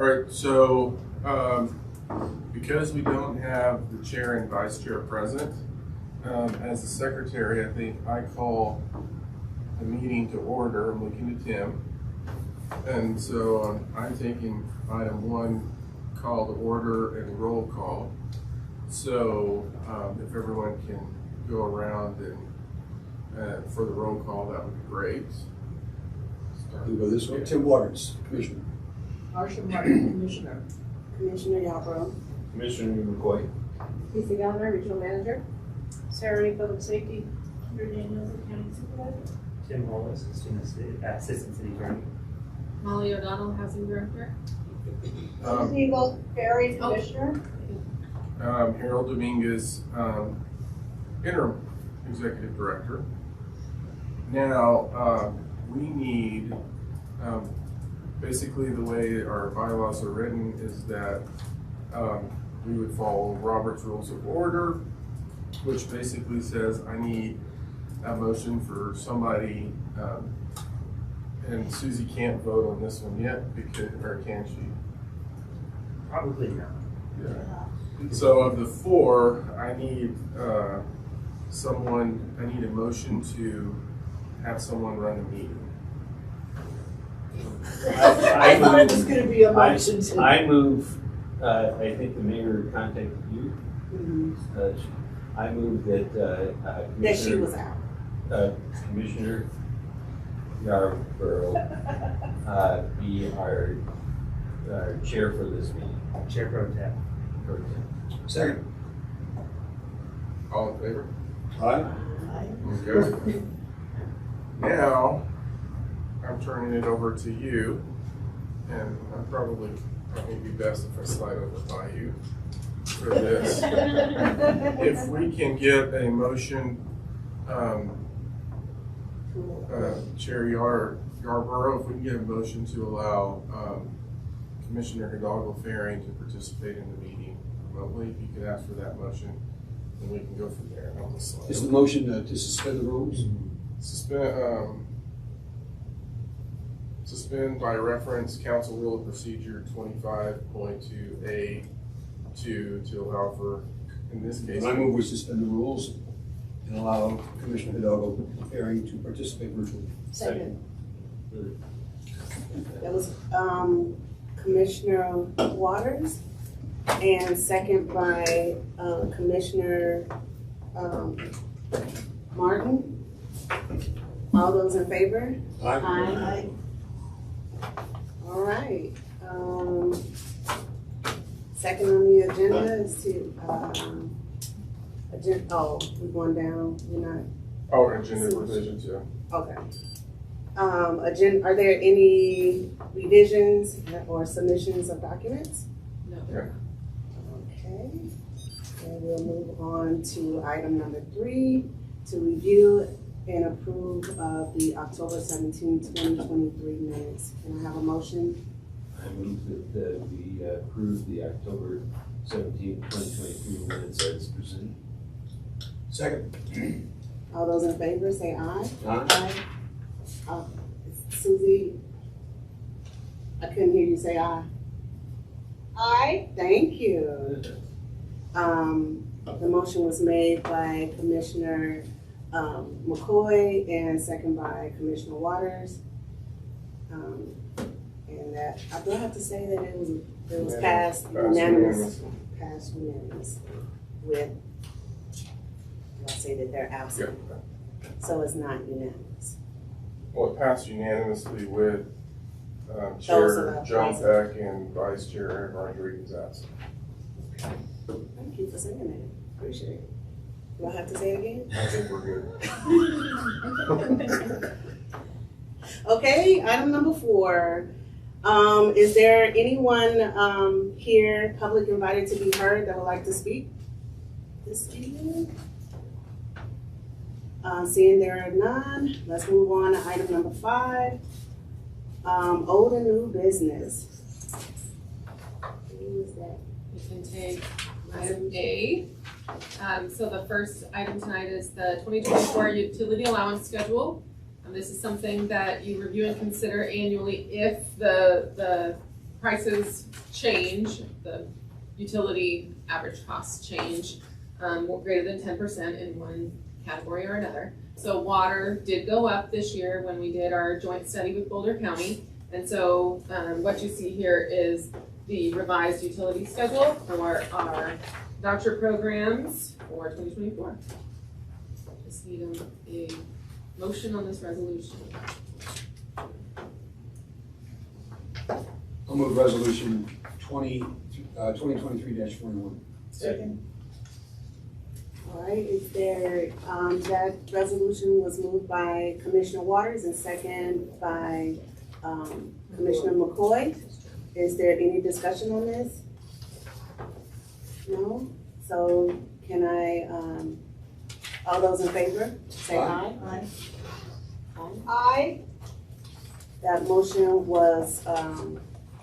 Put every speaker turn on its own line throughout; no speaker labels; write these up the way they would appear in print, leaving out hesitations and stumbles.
All right, so because we don't have the chair and vice chair present, as the secretary, I think I call the meeting to order. I'm looking to Tim. And so I'm taking item 1, call to order and roll call. So if everyone can go around and for the roll call, that would be great.
We'll go this way. Tim Waters, Commissioner.
Marcia Martin, Commissioner.
Commissioner Yarborough.
Commissioner McCoy.
Lisa Gallagher, Regional Manager. Sarah Ray, Public Safety.
Kendra Daniels, County Supervisor.
Tim Wallace, Assistant City Attorney.
Molly O'Donnell, Housing Director.
Susan Eagle, Ferry, Commissioner.
Harold Dominguez, Interim Executive Director. Now, we need, basically the way our bylaws are written is that we would follow Robert's Rules of Order, which basically says I need a motion for somebody, and Susie can't vote on this one yet, because, or can she?
Probably not.
Yeah. So of the 4, I need I need a motion to have someone run a meeting.
I thought it was going to be a motion to.
I move, I think the mayor contacted you. I move that
That she was out.
Commissioner Yarborough be our chair for this meeting.
Chair Pro Tem.
Second.
All in favor?
Aye.
Okay. Now, I'm turning it over to you, and it may be best if I slide over by you for this. If we can get a motion, Chair Yarborough, if we can get a motion to allow Commissioner Hidalgo Faring to participate in the meeting remotely, if you could ask for that motion, and we can go from there. I'll just slide
Is the
over.
motion to suspend the rules?
Suspend by reference Council Rule of Procedure 25.2A to allow for, in this case.
I move we suspend the rules and allow Commissioner Hidalgo Faring to participate virtually.
Second. That was Commissioner Waters, and second by Commissioner Martin. All those in favor? Aye. All right. Second on the agenda is to we're going down. We're not.
Oh, agenda revisions, yeah.
Okay. Are there any revisions or submissions of documents?
No.
Okay.
Okay. And we'll move on to item number 3, to review and approve of the October 17, 2023 minutes. Can I have a motion?
I move that we approve the October 17, 2023 minutes as presented.
Second.
All those in favor say aye.
Aye.
Susie, I couldn't hear you say aye. Aye. Thank you. The motion was made by Commissioner McCoy and second by Commissioner Waters. And that, I do have to say that it was passed unanimous. Passed unanimous with, I'll say that they're absent. So it's not unanimous.
Well, it passed unanimously with Chair John Peck and Vice Chair Aaron Rodriguez absent.
Thank you for saying that. Appreciate it. Do I have to say it again?
I think we're good.
Okay, item number 4. Is there anyone here, public invited to be heard, that would like to speak this evening? Seeing there are none, let's move on to item number 5. Old and new business. Who is that?
We can take item A. So the first item tonight is the 2024 utility allowance schedule. This is something that you review and consider annually if the prices change, the utility average costs change, greater than 10% in one category or another. So water did go up this year when we did our joint study with Boulder County. And so what you see here is the revised utility schedule for our voucher programs for 2024. Just need a motion on this resolution.
I'll move resolution 2023-41.
Second.
All right, is there, that resolution was moved by Commissioner Waters and second by Commissioner McCoy. Is there any discussion on this? No? So can I, all those in favor, say aye.
Aye.
Aye. That motion was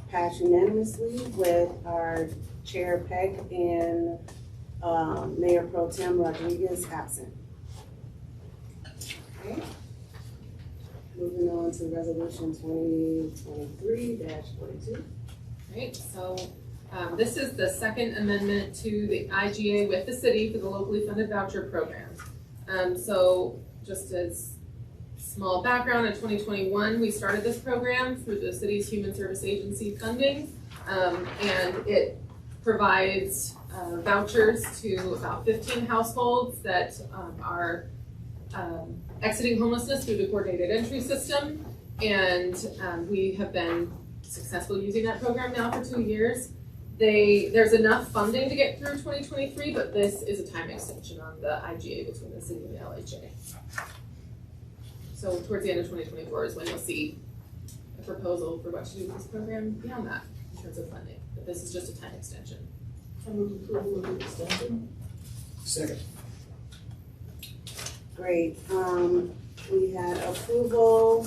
passed unanimously with our Chair Peck and Mayor Pro Tem Rodriguez absent. Okay. Moving on to resolution 2023-42.
Right, so this is the second amendment to the IGA with the city for the locally funded voucher program. So just as small background, in 2021, we started this program through the city's Human Service Agency funding, and it provides vouchers to about 15 households that are exiting homelessness through the coordinated entry system, and we have been successfully using that program now for 2 years. There's enough funding to get through 2023, but this is a time extension on the IGA between the city and the LHA. So towards the end of 2024 is when you'll see a proposal for what to do with this program beyond that in terms of funding. But this is just a time extension.
I move approval of the extension.
Second.
Great. We had approval.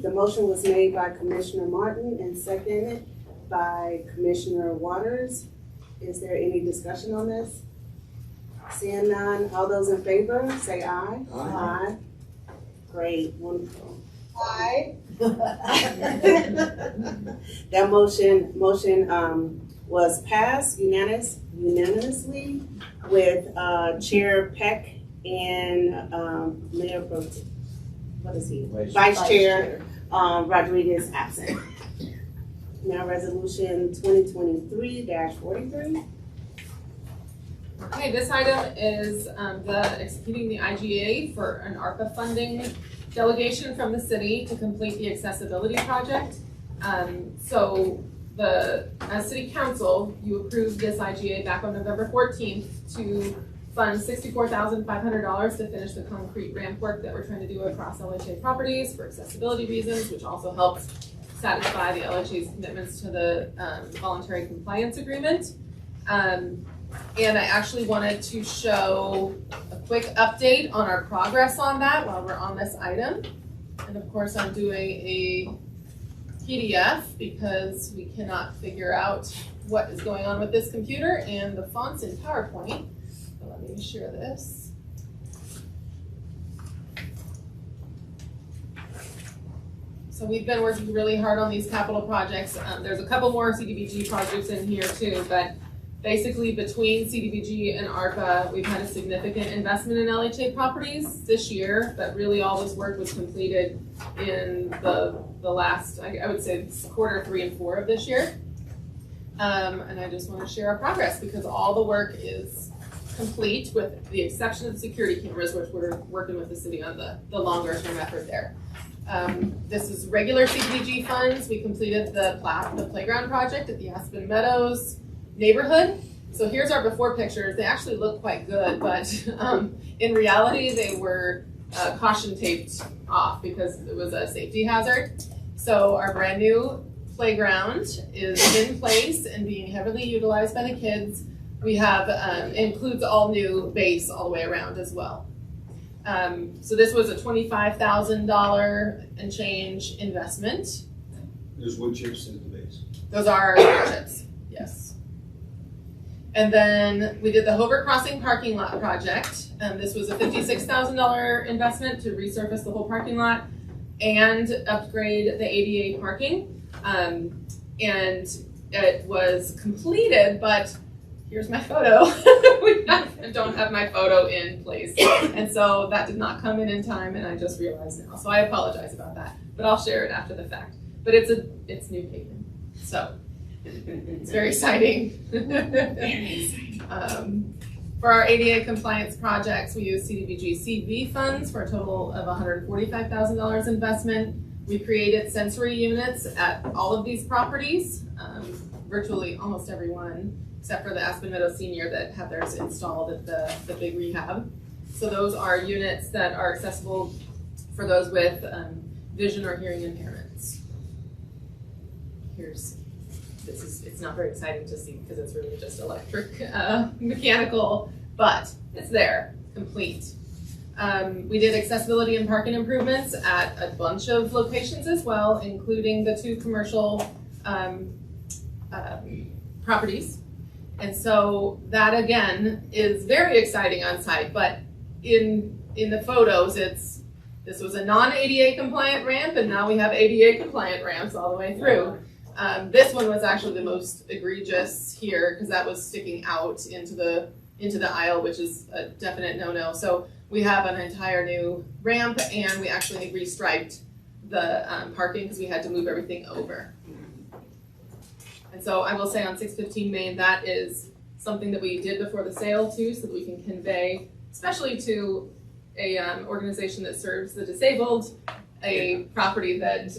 The motion was made by Commissioner Martin and seconded by Commissioner Waters. Is there any discussion on this? Seeing none, all those in favor, say aye.
Aye.
Great, wonderful. Aye. That motion was passed unanimously with Chair Peck and Mayor Pro, what is he? Vice Chair Rodriguez absent. Now resolution 2023-43.
Okay, this item is executing the IGA for an ARPA funding delegation from the city to complete the accessibility project. So as City Council, you approved this IGA back on November 14th to fund $64,500 to finish the concrete ramp work that we're trying to do across LHA properties for accessibility reasons, which also helps satisfy the LHA's commitments to the voluntary compliance agreement. And I actually wanted to show a quick update on our progress on that while we're on this item. And of course, I'm doing a PDF because we cannot figure out what is going on with this computer and the fonts in PowerPoint. So let me share this. So we've been working really hard on these capital projects. There's a couple more CDBG projects in here too, but basically between CDBG and ARPA, we've had a significant investment in LHA properties this year, but really all this work was completed in the last, I would say, quarter 3 and 4 of this year. And I just want to share our progress because all the work is complete with the exception of the security cameras, which we're working with the city on the longer term effort there. This is regular CDBG funds. We completed the playground project at the Aspen Meadows neighborhood. So here's our before pictures. They actually look quite good, but in reality, they were caution taped off because it was a safety hazard. So our brand new playground is in place and being heavily utilized by the kids. We have, includes all new base all the way around as well. So this was a $25,000 and change investment.
There's wood chips at the base.
Those are wood chips, yes. And then we did the Hover Crossing parking lot project. This was a $56,000 investment to resurface the whole parking lot and upgrade the ADA parking. and it was completed, but here's my photo. I don't have my photo in place. And so that did not come in time, and I just realized now. So I apologize about that, but I'll share it after the fact. But it's new pavement, so it's very exciting. For our ADA compliance projects, we use CDBG CV funds for a total of $145,000 investment. We created sensory units at all of these properties, virtually almost every one, except for the Aspen Meadow Senior that had theirs installed at the big rehab. So those are units that are accessible for those with vision or hearing impairments. It's not very exciting to see because it's really just electric, mechanical, but it's there, complete. We did accessibility and parking improvements at a bunch of locations as well, including the 2 commercial properties. And so that again is very exciting on site, but in the photos, this was a non-ADA compliant ramp, and now we have ADA compliant ramps all the way through. This one was actually the most egregious here because that was sticking out into the aisle, which is a definite no-no. So we have an entire new ramp, and we actually restriped the parking because we had to move everything over. And so I will say on 615 Main, that is something that we did before the sale too, so that we can convey, especially to a organization that serves the disabled, a property that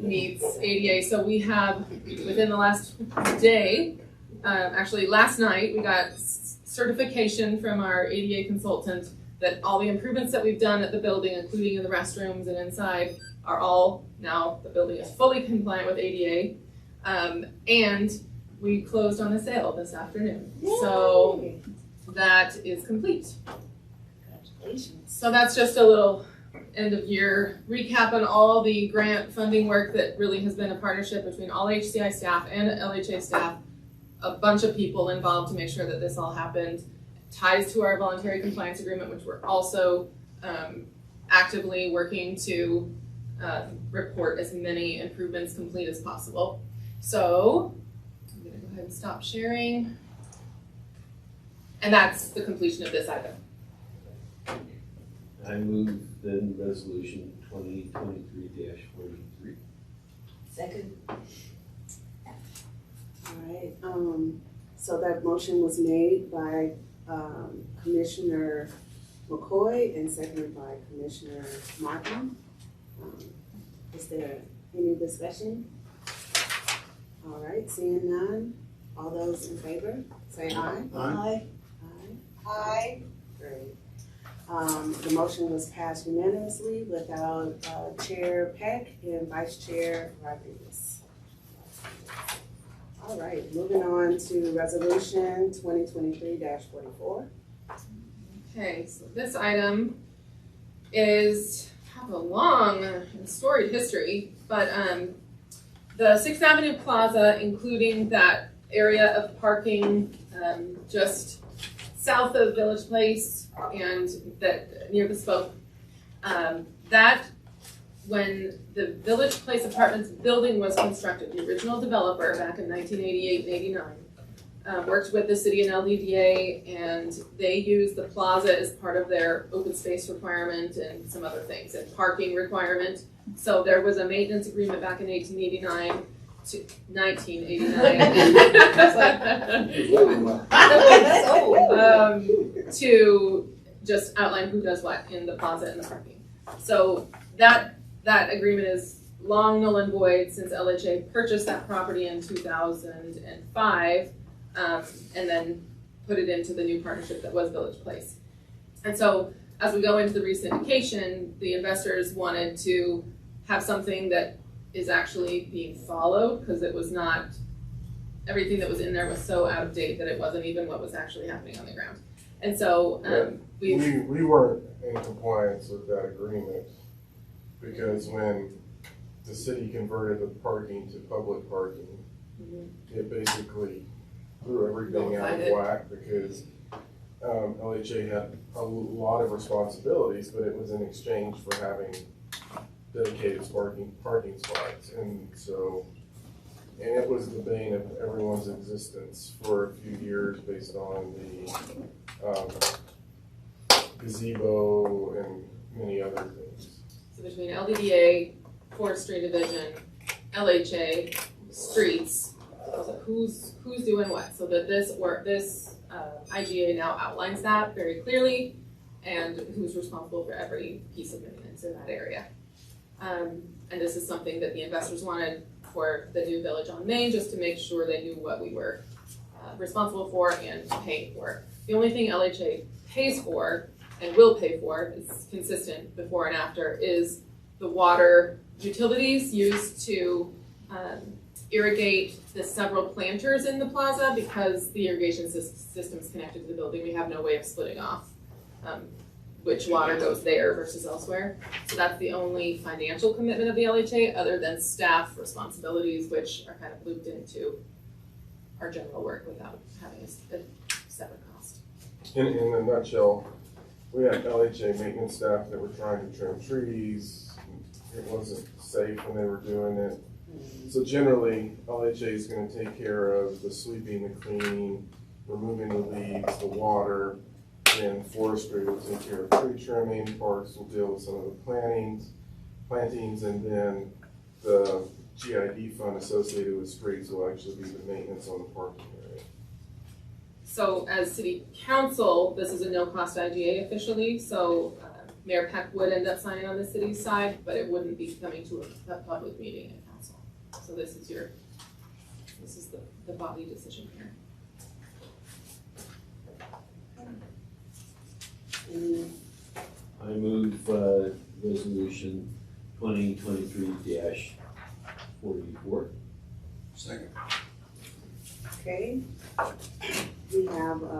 meets ADA. So we have, within the last day, actually last night, we got certification from our ADA consultant that all the improvements that we've done at the building, including in the restrooms and inside, are all now, the building is fully compliant with ADA. And we closed on a sale this afternoon. Yay. So that is complete.
Congratulations.
So that's just a little end of year recap on all the grant funding work that really has been a partnership between all HCI staff and LHA staff, a bunch of people involved to make sure that this all happened. Ties to our voluntary compliance agreement, which we're also actively working to report as many improvements complete as possible. So I'm gonna go ahead and stop sharing. And that's the completion of this item.
I move then resolution 2023-43.
Second.
All right, so that motion was made by Commissioner McCoy and seconded by Commissioner Martin. Is there any discussion? All right, seeing none, all those in favor, say aye.
Aye.
Aye. Aye. Great. The motion was passed unanimously without Chair Peck and Vice Chair Rodriguez. All right, moving on to resolution 2023-44.
Okay, so this item have a long and storied history, but the 6th Avenue Plaza, including that area of parking just south of Village Place and that near the spoke, that when the Village Place Apartments building was constructed, the original developer back in 1988 and 89 worked with the city and LDDA, and they used the plaza as part of their open space requirement and some other things, and parking requirement. So there was a maintenance agreement back in 1989 to 1989 to just outline who does what in the plaza and the parking. So that agreement is long null and void since LHA purchased that property in 2005 and then put it into the new partnership that was Village Place. And so as we go into the re-syndication, the investors wanted to have something that is actually being followed, because it was not, everything that was in there was so out of date that it wasn't even what was actually happening on the ground. And so
we weren't in compliance with that agreement, because when the city converted the parking to public parking, it basically threw everything out of whack, because LHA had a lot of responsibilities, but it was in exchange for having dedicated parking spots. And so And it was the bane of everyone's existence for a few years based on the gazebo and many other things.
So between LDDA, Forestry Division, LHA, streets, so who's doing what? So that this IGA now outlines that very clearly, and who's responsible for every piece of maintenance in that area. And this is something that the investors wanted for the new village on Main, just to make sure they knew what we were responsible for and paying for. The only thing LHA pays for and will pay for, is consistent before and after, is the water utilities used to irrigate the several planters in the plaza. Because the irrigation system is connected to the building, we have no way of splitting off which water goes there versus elsewhere. So that's the only financial commitment of the LHA, other than staff responsibilities, which are kind of looped into our general work without having a separate cost.
In a nutshell, we had LHA maintenance staff that were trying to trim trees. It wasn't safe when they were doing it. So generally, LHA is going to take care of the sweeping, the cleaning, removing the leaves, the water, and forestry will take care of tree trimming. Parks will deal with some of the plantings, and then the GID fund associated with streets will actually be the maintenance on the parking area.
So as City Council, this is a no-cost IGA officially, so Mayor Peck would end up signing on the city's side, but it wouldn't be coming to a public meeting in council. So this is the body decision here.
I move resolution 2023-44.
Second.
Okay. We have a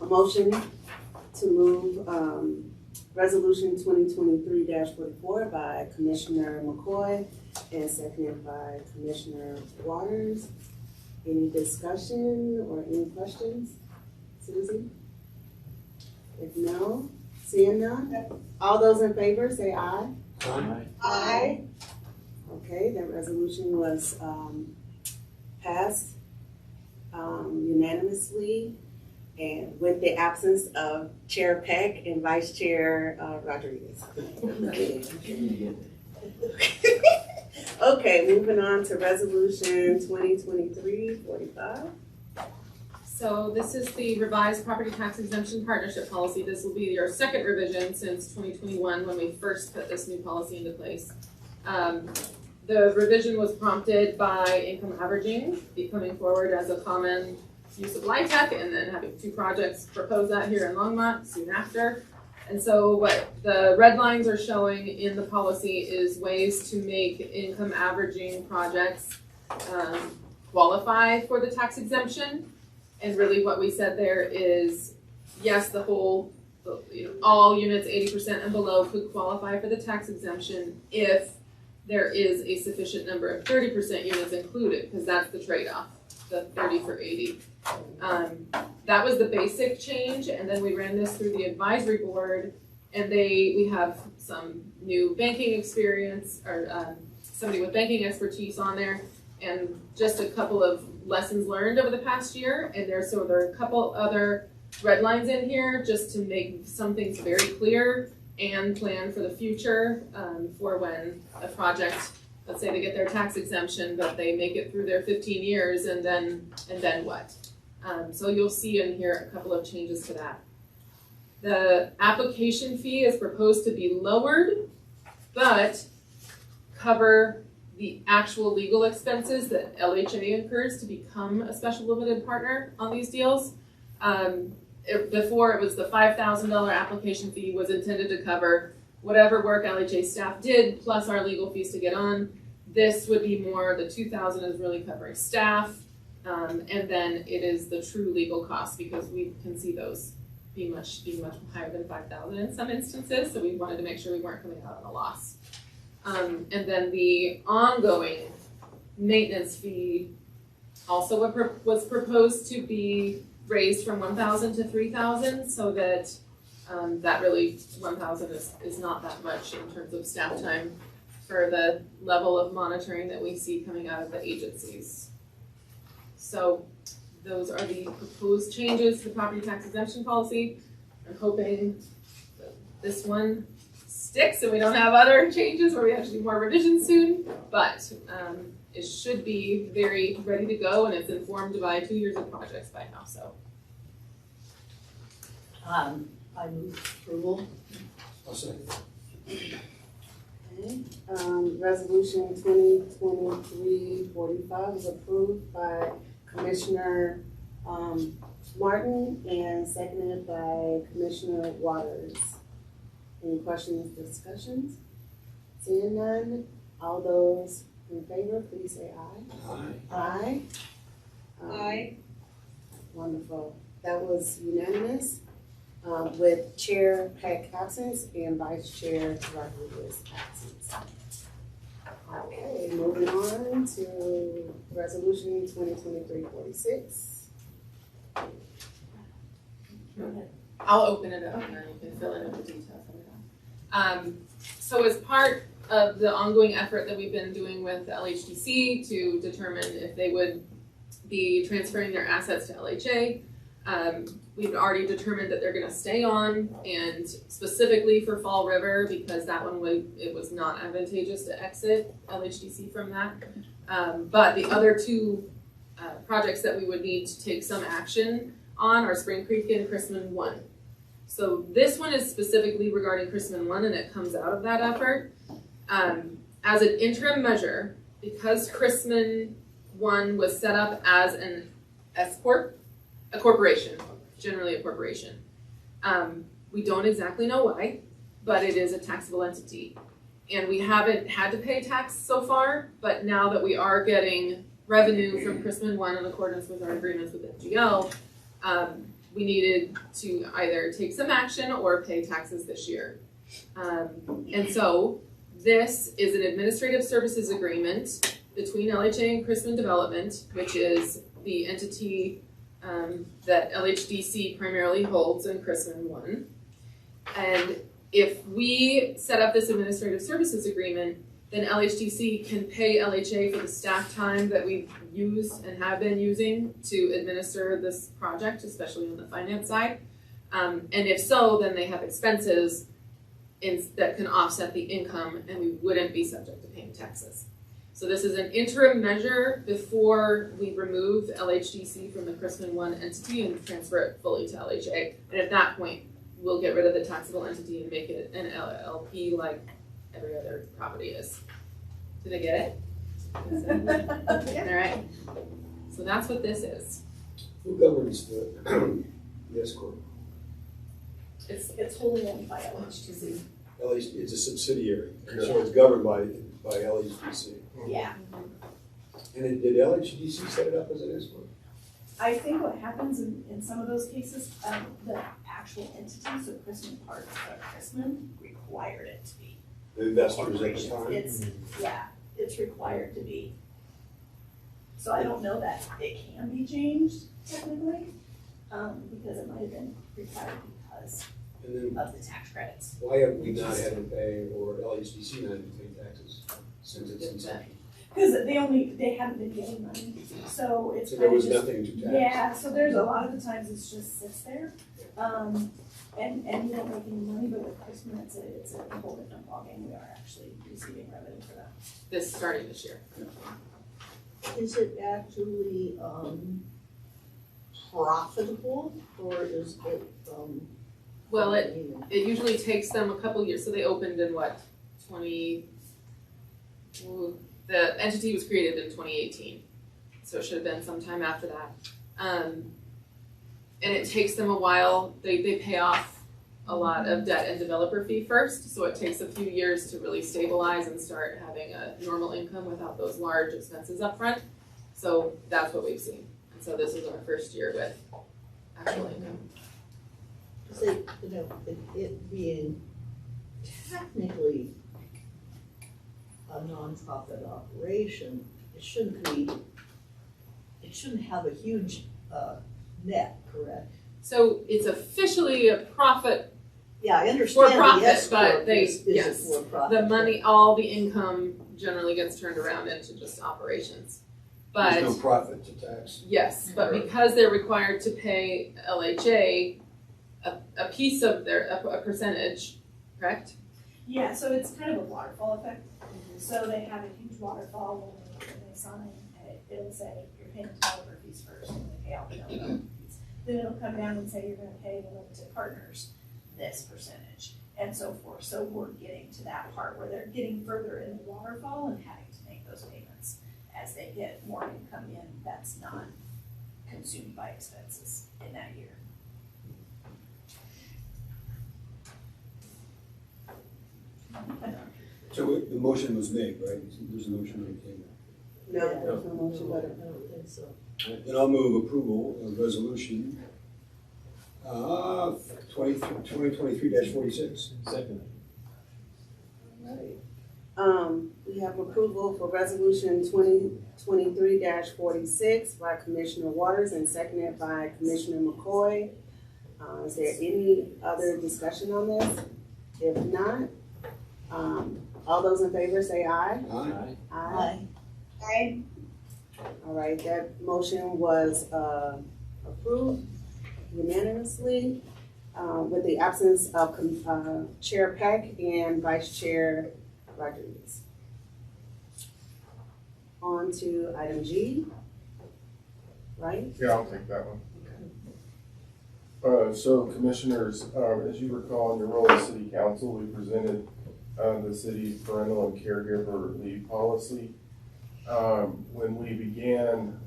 motion to move resolution 2023-44 by Commissioner McCoy and seconded by Commissioner Waters. Any discussion or any questions? Susie? If no, seeing none, all those in favor say aye.
Aye.
Aye. Okay, that resolution was passed unanimously, and with the absence of Chair Peck and Vice Chair Rodriguez. Okay, moving on to resolution 2023-45.
So this is the revised property tax exemption partnership policy. This will be your second revision since 2021 when we first put this new policy into place. The revision was prompted by income averaging coming forward as a common use of LIHTC, and then having two projects propose that here in Longmont soon after. And so what the red lines are showing in the policy is ways to make income averaging projects qualify for the tax exemption. And really what we said there is, yes, all units 80% and below could qualify for the tax exemption if there is a sufficient number of 30% units included, because that's the trade-off, the 30 for 80. That was the basic change, and then we ran this through the advisory board, and we have some new banking experience, or somebody with banking expertise on there, and just a couple of lessons learned over the past year. And there are a couple other red lines in here just to make some things very clear and plan for the future, for when a project, let's say they get their tax exemption, but they make it through their 15 years and then what? So you'll see in here a couple of changes to that. The application fee is proposed to be lowered, but cover the actual legal expenses that LHA incurs to become a special limited partner on these deals. Before it was the $5,000 application fee was intended to cover whatever work LHA staff did plus our legal fees to get on. This would be more, the $2,000 is really covering staff, and then it is the true legal costs, because we can see those being much higher than $5,000 in some instances, so we wanted to make sure we weren't coming out on a loss. And then the ongoing maintenance fee also was proposed to be raised from $1,000 to $3,000, so that that really $1,000 is not that much in terms of staff time for the level of monitoring that we see coming out of the agencies. So those are the proposed changes to the property tax exemption policy. I'm hoping that this one sticks and we don't have other changes where we have to do more revisions soon, but it should be very ready to go, and it's informed by 2 years of projects by now, so.
I move approval.
I'll second.
Okay, resolution 2023-45 was approved by Commissioner, Martin and seconded by Commissioner Waters. Any questions, discussions? Seeing none, all those in favor, please say aye.
Aye.
Aye. Wonderful. That was unanimous, with Chair Peck absence and Vice Chair Rodriguez absence. Okay, moving on to resolution 2023-46.
I'll open it up and then you can fill in the details of it. So as part of the ongoing effort that we've been doing with LHDC to determine if they would be transferring their assets to LHA, we've already determined that they're gonna stay on, and specifically for Fall River, because that one it was not advantageous to exit LHDC from that. But the other two projects that we would need to take some action on are Spring Creek and Chrisman 1. So this one is specifically regarding Chrisman 1, and it comes out of that effort. As an interim measure, because Chrisman 1 was set up as an S-corp, a corporation, generally a corporation. We don't exactly know why, but it is a taxable entity. And we haven't had to pay tax so far, but now that we are getting revenue from Chrisman 1 in accordance with our agreements with FGL, we needed to either take some action or pay taxes this year. And so this is an administrative services agreement between LHA and Chrisman Development, which is the entity that LHDC primarily holds in Chrisman 1. And if we set up this administrative services agreement, then LHDC can pay LHA for the staff time that we've used and have been using to administer this project, especially on the finance side. And if so, then they have expenses that can offset the income, and we wouldn't be subject to paying taxes. So this is an interim measure before we remove LHDC from the Chrisman 1 entity and transfer it fully to LHA. And at that point, we'll get rid of the taxable entity and make it an LLP like every other property is. Did I get it? All right. So that's what this is.
Who governs the S-corp?
It's wholly owned by LHTC.
It's a subsidiary, so it's governed by LHDC.
Yeah.
And did LHDC set it up as an S-corp?
I think what happens in some of those cases, the actual entity, so Chrisman Park or Chrisman, required it to be.
The investors at the time?
It's required to be. So I don't know that it can be changed technically, because it might have been required because
And then
of the tax credits.
why have we not had to pay, or LHDC not had to pay taxes since its inception?
Because they haven't been getting money, so it's
So
kind
there
of
was
just.
nothing to tax?
Yeah, so there's a lot of the times it's just sits there, and you don't make any money, but with Chrisman, it's a whole different ballgame. We are actually receiving revenue for that.
This starting this year.
Is it actually profitable, or is it
Well, it usually takes them a couple years. So they opened in what, the entity was created in 2018. So it should have been sometime after that. And it takes them a while. They pay off a lot of debt and developer fee first. So it takes a few years to really stabilize and start having a normal income without those large expenses up front. So that's what we've seen. And so this is our first year with actual income.
say, it being technically a nonprofit operation, it shouldn't have a huge net, correct?
So it's officially a profit
Yeah, I understand the
profit,
S
but
corp
they-
is a
yes.
for profit.
The money, all the income generally gets turned around into just operations.
There's no
But,
profit to tax.
yes, but because they're required to pay LHA a piece of their, a percentage, correct?
Yeah, so it's kind of a waterfall effect. So they have a huge waterfall when they sign, and it'll say, you're paying developer fees first, and they pay all the developer fees. Then it'll come down and say, you're gonna pay the limited partners this percentage, and so forth. So we're getting to that part where they're getting further in the waterfall and having to make those payments as they get more income in that's not consumed by expenses in that year.
So the motion was made, right? There's a motion on the table.
No, there's no motion,
No, I
but
don't think so.
Then I'll move approval of resolution 2023-46.
Second.
we have approval for resolution 2023-46 by Commissioner Waters and seconded by Commissioner McCoy. Is there any other discussion on this? If not, all those in favor say aye.
Aye.
Aye.
Aye. All right, that motion was approved unanimously with the absence of Chair Peck and Vice Chair Rodriguez. On to item G, right?
Yeah, I'll take that one. So commissioners, as you recall in your role as city council, we presented the city's parental and caregiver leave policy. When we began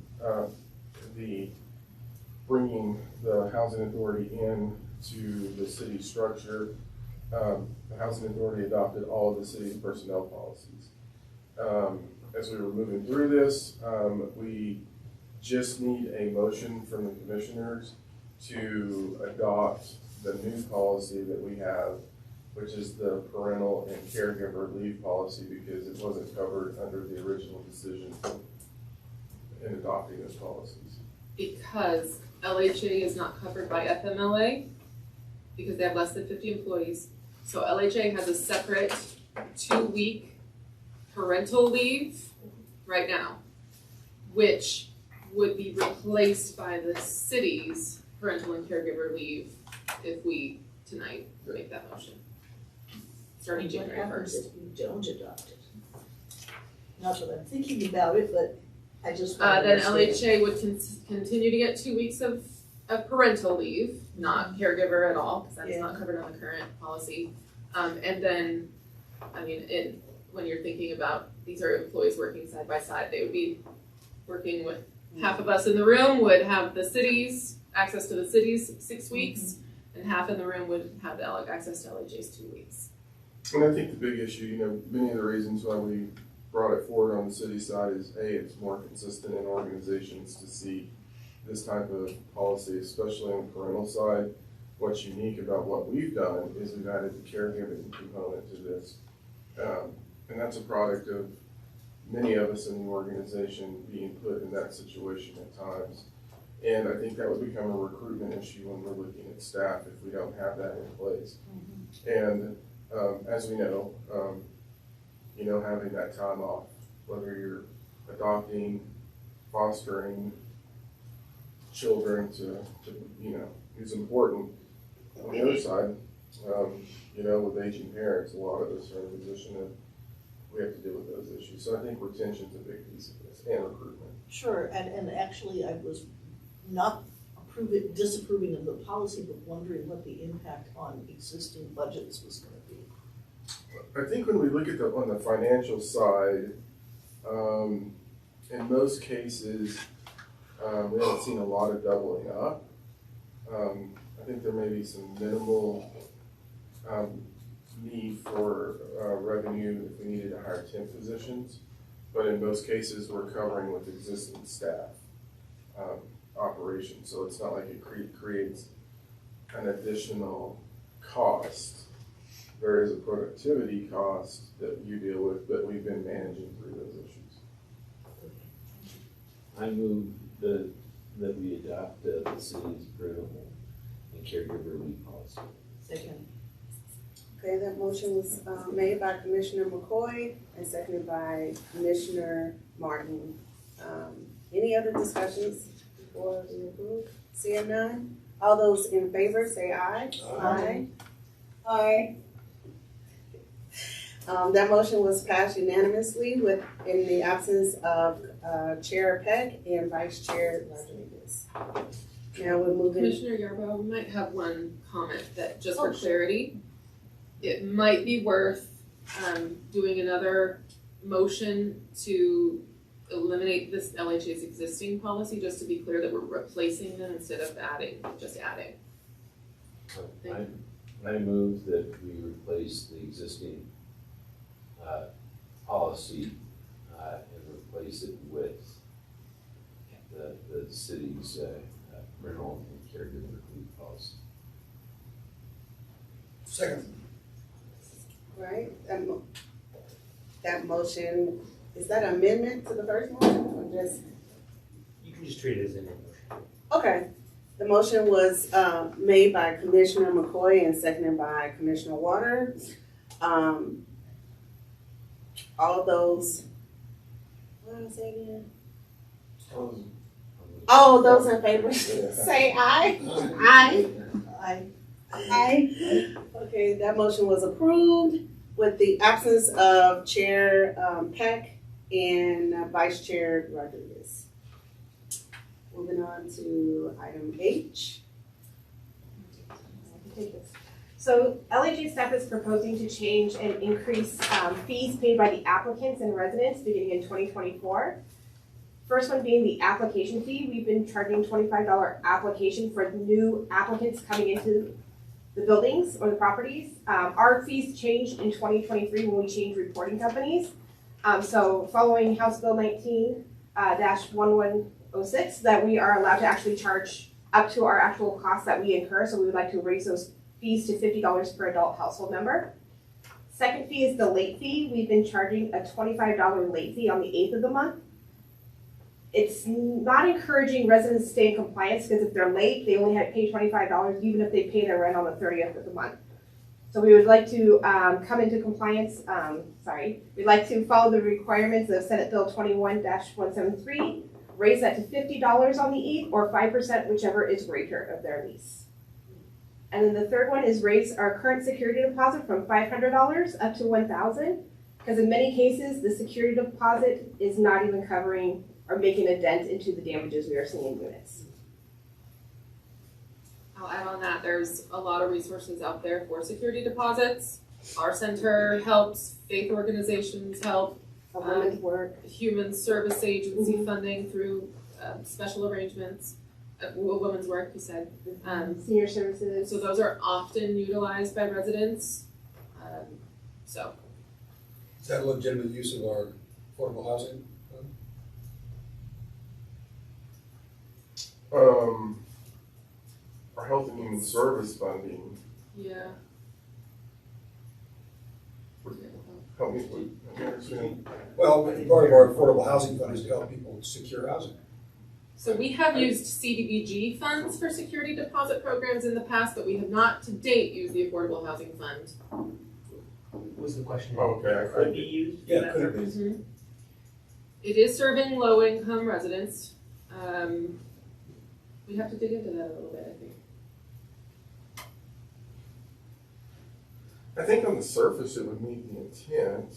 bringing the housing authority in to the city structure, the housing authority adopted all of the city's personnel policies. As we were moving through this, we just need a motion from the commissioners to adopt the new policy that we have, which is the parental and caregiver leave policy, because it wasn't covered under the original decision in adopting those policies.
Because LHA is not covered by FMLA, because they have less than 50 employees. So LHA has a separate 2-week parental leave right now, which would be replaced by the city's parental and caregiver leave if we tonight make that motion. Starting
What
January
happens
1st.
if you don't adopt it? Not that I'm thinking about it, but I just want to
Then
understand.
LHA would continue to get 2 weeks of parental leave, not caregiver at all, because that's not covered on the current policy. And then, I mean, when you're thinking about, these are employees working side by side, they would be working with, half of us in the room would have the city's, access to the city's 6 weeks, and half in the room would have the access to LHA's 2 weeks.
And I think the big issue, many of the reasons why we brought it forward on the city side is it's more consistent in organizations to see this type of policy, especially on the parental side. What's unique about what we've done is we've added the caregiving component to this. And that's a product of many of us in the organization being put in that situation at times. And I think that would become a recruitment issue when we're looking at staff if we don't have that in place. And as we know, having that time off, whether you're adopting, fostering children is important. On the other side, with aging parents, a lot of us are in a position of, we have to deal with those issues. So I think retention's a big piece of this, and recruitment.
Sure, and actually I was not disapproving of the policy, but wondering what the impact on existing budgets was going to be.
I think when we look at on the financial side, in most cases, we haven't seen a lot of doubling up. I think there may be some minimal need for revenue if we needed to hire temp positions, but in most cases, we're covering with existing staff operations, so it's not like it creates an additional cost. There is a productivity cost that you deal with, but we've been managing through those issues.
I move that we adopt the city's parental and caregiver leave policy.
Second.
Okay, that motion was made by Commissioner McCoy and seconded by Commissioner Martin. Any other discussions before we approve? Seeing none? All those in favor say aye.
Aye.
Aye. That motion was passed unanimously in the absence of Chair Peck and Vice Chair Rodriguez. Now we're moving.
Commissioner Yarbo, we might have one comment that, just for
Oh, sure.
clarity, it might be worth doing another motion to eliminate this LHA's existing policy, just to be clear that we're replacing them instead of just adding.
I move that we replace the existing policy and replace it with the city's rental and caregiver leave policy.
Second.
Right, that motion, is that an amendment to the first motion or just?
You can just treat it as an emotion.
Okay, the motion was made by Commissioner McCoy and seconded by Commissioner Waters. All those, what did I say again? All those in favor say aye. Aye. Aye. Okay, that motion was approved with the absence of Chair Peck and Vice Chair Rodriguez. Moving on to item H.
So LHA staff is proposing to change and increase fees paid by the applicants and residents beginning in 2024. First one being the application fee. We've been charging $25 application for new applicants coming into the buildings or the properties. Our fees changed in 2023 when we changed reporting companies. So following House Bill 19-1106, that we are allowed to actually charge up to our actual costs that we incur. So we would like to raise those fees to $50 per adult household member. Second fee is the late fee. We've been charging a $25 late fee on the 8th of the month. It's not encouraging residents to stay in compliance because if they're late, they only have to pay $25 even if they pay their rent on the 30th of the month. So we would like to come into compliance, we'd like to follow the requirements of Senate Bill 21-173, raise that to $50 on the 8th or 5%, whichever is greater of their lease. And then the third one is raise our current security deposit from $500 up to $1,000, because in many cases, the security deposit is not even covering or making a dent into the damages we are seeing in units.
I'll add on that, there's a lot of resources out there for security deposits. Our center helps, faith organizations help,
Women's work.
human service agency funding through special arrangements, women's work, you said.
Senior services.
So those are often utilized by residents. So
Is that a legitimate use of our affordable housing?
Our health and human service funding,
yeah.
help me understand.
Well, part of our affordable housing fund is to help people secure housing.
So we have used CDBG funds for security deposit programs in the past, but we have not to date used the Affordable Housing Fund.
Was the question?
Okay,
Could be used? for
Yeah,
that
could it
purpose?
be?
It is serving low-income residents. We have to dig into that a little bit, I think.
I think on the surface it would meet the intent.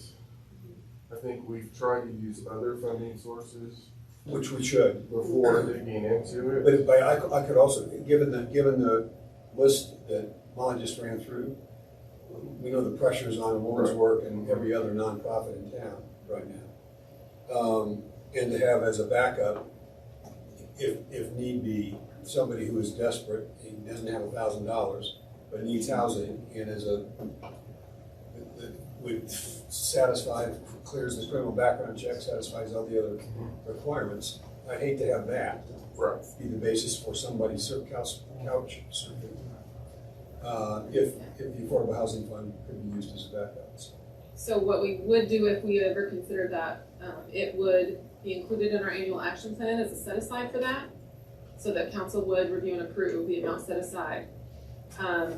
I think we've tried to use other funding sources
Which we should.
before digging into it.
But I could also, given the list that Molly just ran through, we know the pressures on women's
Right.
work and every other nonprofit in town right now. And to have as a backup, if need be, somebody who is desperate, and doesn't have $1,000, but needs housing and would satisfy, clears the criminal background check, satisfies all the other requirements. I'd hate to have that
Right.
be the basis for somebody's couch surfing. If the Affordable Housing Fund could be used as a backup.
So what we would do if we ever considered that, it would be included in our annual action plan as a set aside for that, so that council would review and approve the amount set aside. And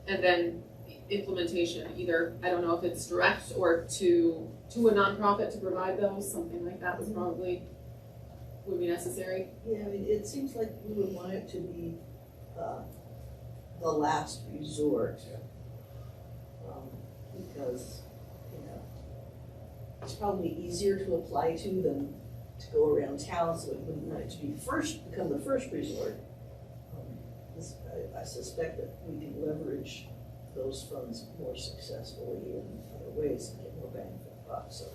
then implementation, either, I don't know if it's direct or to a nonprofit to provide those, something like that was probably, would be necessary.
Yeah, I mean, it seems like we would want it to be, the last resort. Because, you know, it's probably easier to apply to than to go around town, so we wouldn't want it to be become the first resort. I suspect that we can leverage those funds more successfully in other ways and get more bang for the buck, so.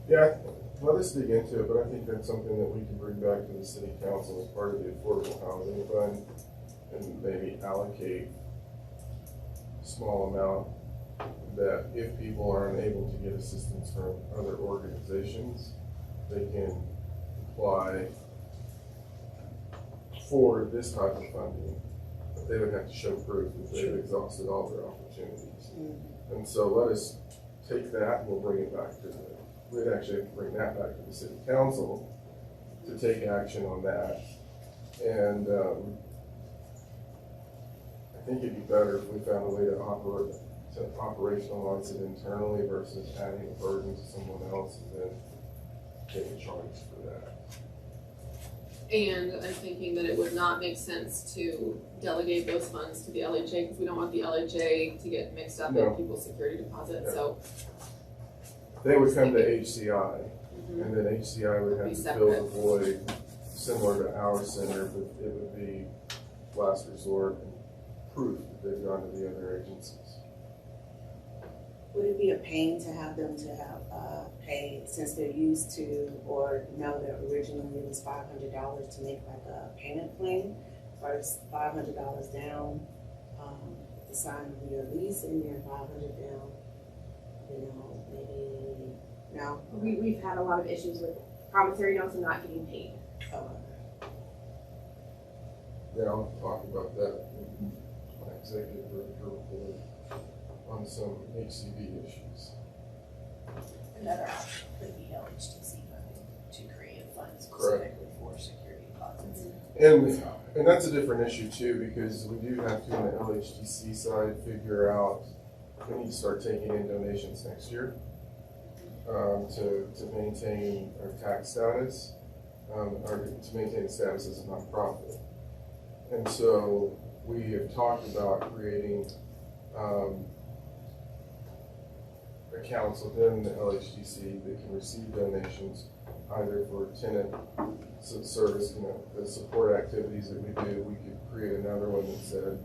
Yeah, let us dig into it, but I think that's something that we can bring back to the city council as part of the affordable housing fund and maybe allocate a small amount that if people are unable to get assistance from other organizations, they can apply for this type of funding. But they would have to show proof that they've exhausted all their opportunities. And so let us take that and we'll bring it back to we'd actually have to bring that back to the city council to take action on that. And I think it'd be better if we found a way to operationalize it internally versus adding a burden to someone else and then getting charged for that.
And I'm thinking that it would not make sense to delegate those funds to the LHA, because we don't want the LHA to get mixed up in people's security deposits, so.
They would come to HCI, and then HCI would have to fill the void similar to our center, but it would be last resort and proof that they've gone to the other agencies.
Would it be a pain to have them to have pay, since they're used to or know that originally it was $500 to make like a payment plan, first $500 down, the sign of your lease and then $500 down, you know, maybe, no?
We've had a lot of issues with promissory notes and not getting paid.
Yeah, I'll talk about that in my executive director report on some HCV issues.
Another option could be LHTC funding to create a fund specifically for security deposits.
And that's a different issue too, because we do have to, on the LHTC side, figure out, we need to start taking in donations next year to maintain our tax status, or to maintain the status as a nonprofit. And so we have talked about creating accounts within the LHDC that can receive donations either for tenant service, you know, the support activities that we do. We could create another one that said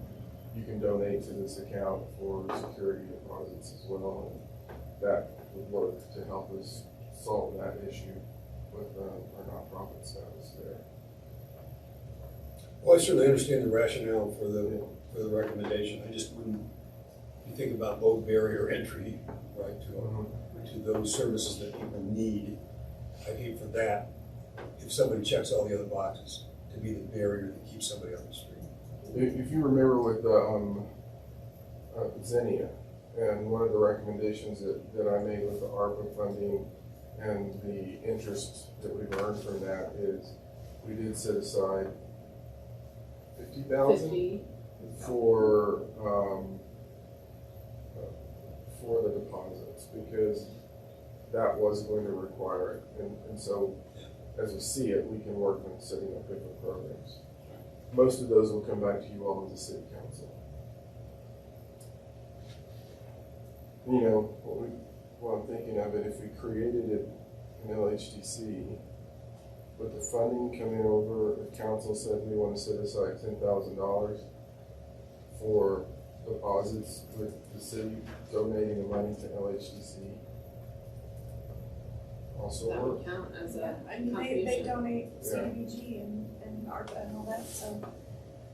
you can donate to this account for security deposits as well. And that would work to help us solve that issue with our nonprofit status there.
Well, I certainly understand the rationale for the recommendation. I just wouldn't, if you think about low barrier entry, right, to those services that people need, I'd hate for that, if somebody checks all the other boxes, to be the barrier that keeps somebody on the street.
If you remember with Xenia, and one of the recommendations that I made with the ARPA funding and the interest that we've earned from that is we did set aside $50,000 for the deposits, because that was going to require it. And so as we see it, we can work on setting up different programs. Most of those will come back to you all as a city council. You know, what I'm thinking of it, if we created it in LHDC, with the funding coming over, the council said we want to set aside $10,000 for deposits, with the city donating the money to LHDC. Also
That
work.
would count as a
I mean, they
contribution.
donate CDBG and ARPA and all that, so.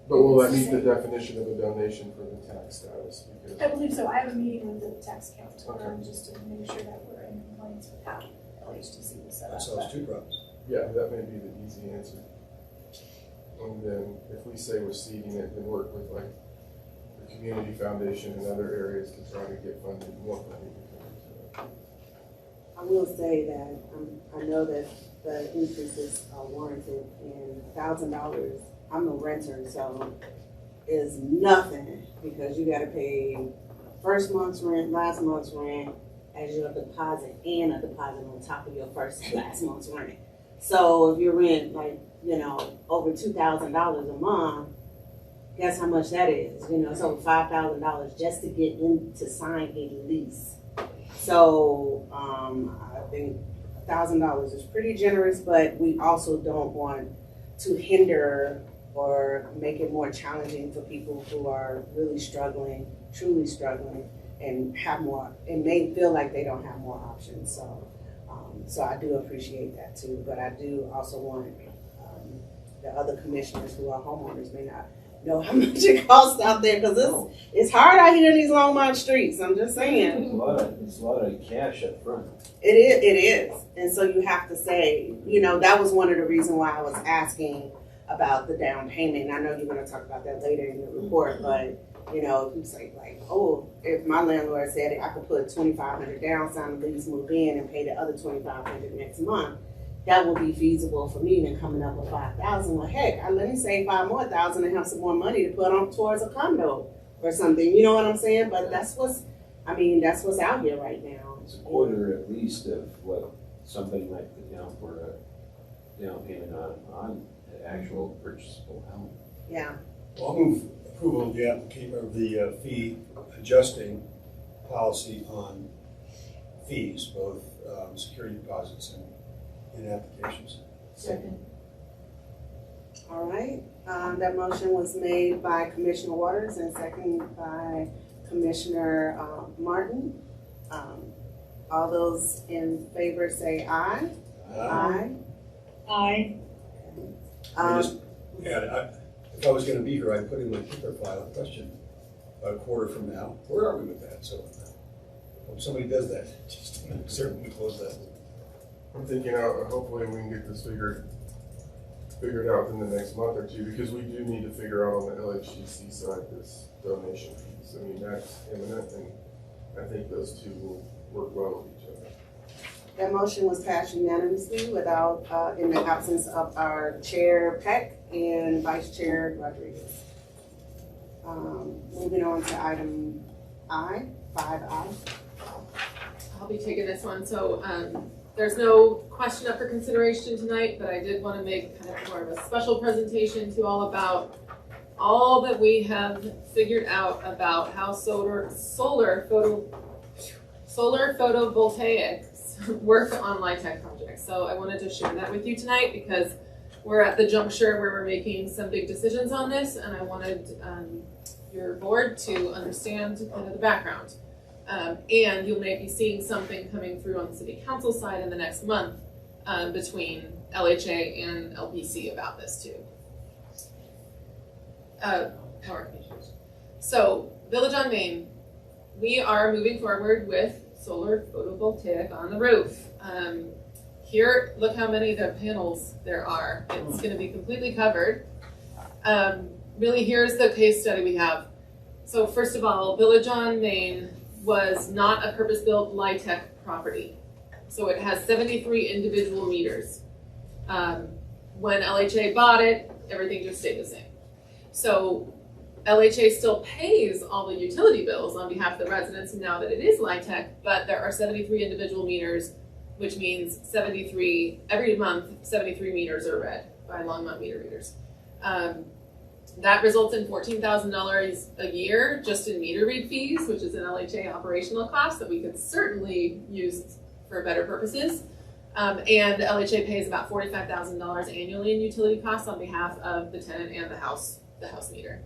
But will that meet the definition of a donation for the tax status?
I
Because
believe so. I have a meeting with the tax count,
Okay.
just to make sure that we're in compliance with how LHTC was set up.
That solves two problems.
yeah, that may be the easy answer. And then if we say we're seeding it, then work with like the community foundation and other areas to try to get funding, more funding to come into it.
I will say that I know that the increases are warranted, and $1,000, I'm a renter, so is nothing because you gotta pay first month's rent, last month's rent as your deposit and a deposit on top of your first and last month's rent. So if you rent like, you know, over $2,000 a month, guess how much that is? You know, it's over $5,000 just to get in to sign a lease. So I think $1,000 is pretty generous, but we also don't want to hinder or make it more challenging for people who are really struggling, truly struggling, and have more, and may feel like they don't have more options. So I do appreciate that too, but I do also want the other commissioners who are homeowners may not know how much it costs out there, because it's hard out here in these Longmont streets. I'm just saying.
It's a lot of cash up front.
It is. And so you have to say, you know, that was one of the reasons why I was asking about the down payment. And I know you're going to talk about that later in the report, but, you know, if you say like, oh, if my landlord said I could put $2,500 down, sign the lease, move in, and pay the other $2,500 next month, that would be feasible for me than coming up with $5,000. Well, heck, let me save $5,000 more and have some more money to put on towards a condo or something. You know what I'm saying? But that's what's out here right now.
It's a quarter at least of what somebody might put down for a down payment on an actual purchasable home.
Yeah.
Well, I'll move approval of the application of the fee adjusting policy on fees, both security deposits and in applications.
Second.
All right. That motion was made by Commissioner Waters and seconded by Commissioner Martin. All those in favor say aye. Aye.
Aye.
If I was going to be here, I'd put in my kicker file a question about a quarter from now. Where are we with that? So if somebody does that, just to make certain we close that.
I'm thinking hopefully we can get this figured out in the next month or two, because we do need to figure out on the LHCC side this donation piece. I mean, that's imminent, and I think those two will work well with each other.
That motion was passed unanimously without, in the absence of our Chair Peck and Vice Chair Rodriguez. Moving on to item I, 5I.
I'll be taking this one. So there's no question up for consideration tonight, but I did want to make kind of more of a special presentation to you all about all that we have figured out about how solar photovoltaics work on LHAAB projects. So I wanted to share that with you tonight because we're at the juncture where we're making some big decisions on this, and I wanted your board to understand kind of the background. And you may be seeing something coming through on the City Council side in the next month between LHA and LPC about this too. Power commissioners. So, Village on Main, we are moving forward with solar photovoltaic on the roof. Here, look how many of the panels there are. It's going to be completely covered. Really, here's the case study we have. So, first of all, Village on Main was not a purpose-built LHAAB property. So it has 73 individual meters. When LHA bought it, everything just stayed the same. So LHA still pays all the utility bills on behalf of the residents now that it is LHAAB, but there are 73 individual meters, which means every month, 73 meters are read by Longmont meter readers. That results in $14,000 a year just in meter read fees, which is an LHA operational cost that we could certainly use for better purposes. And LHA pays about $45,000 annually in utility costs on behalf of the tenant and the house meter.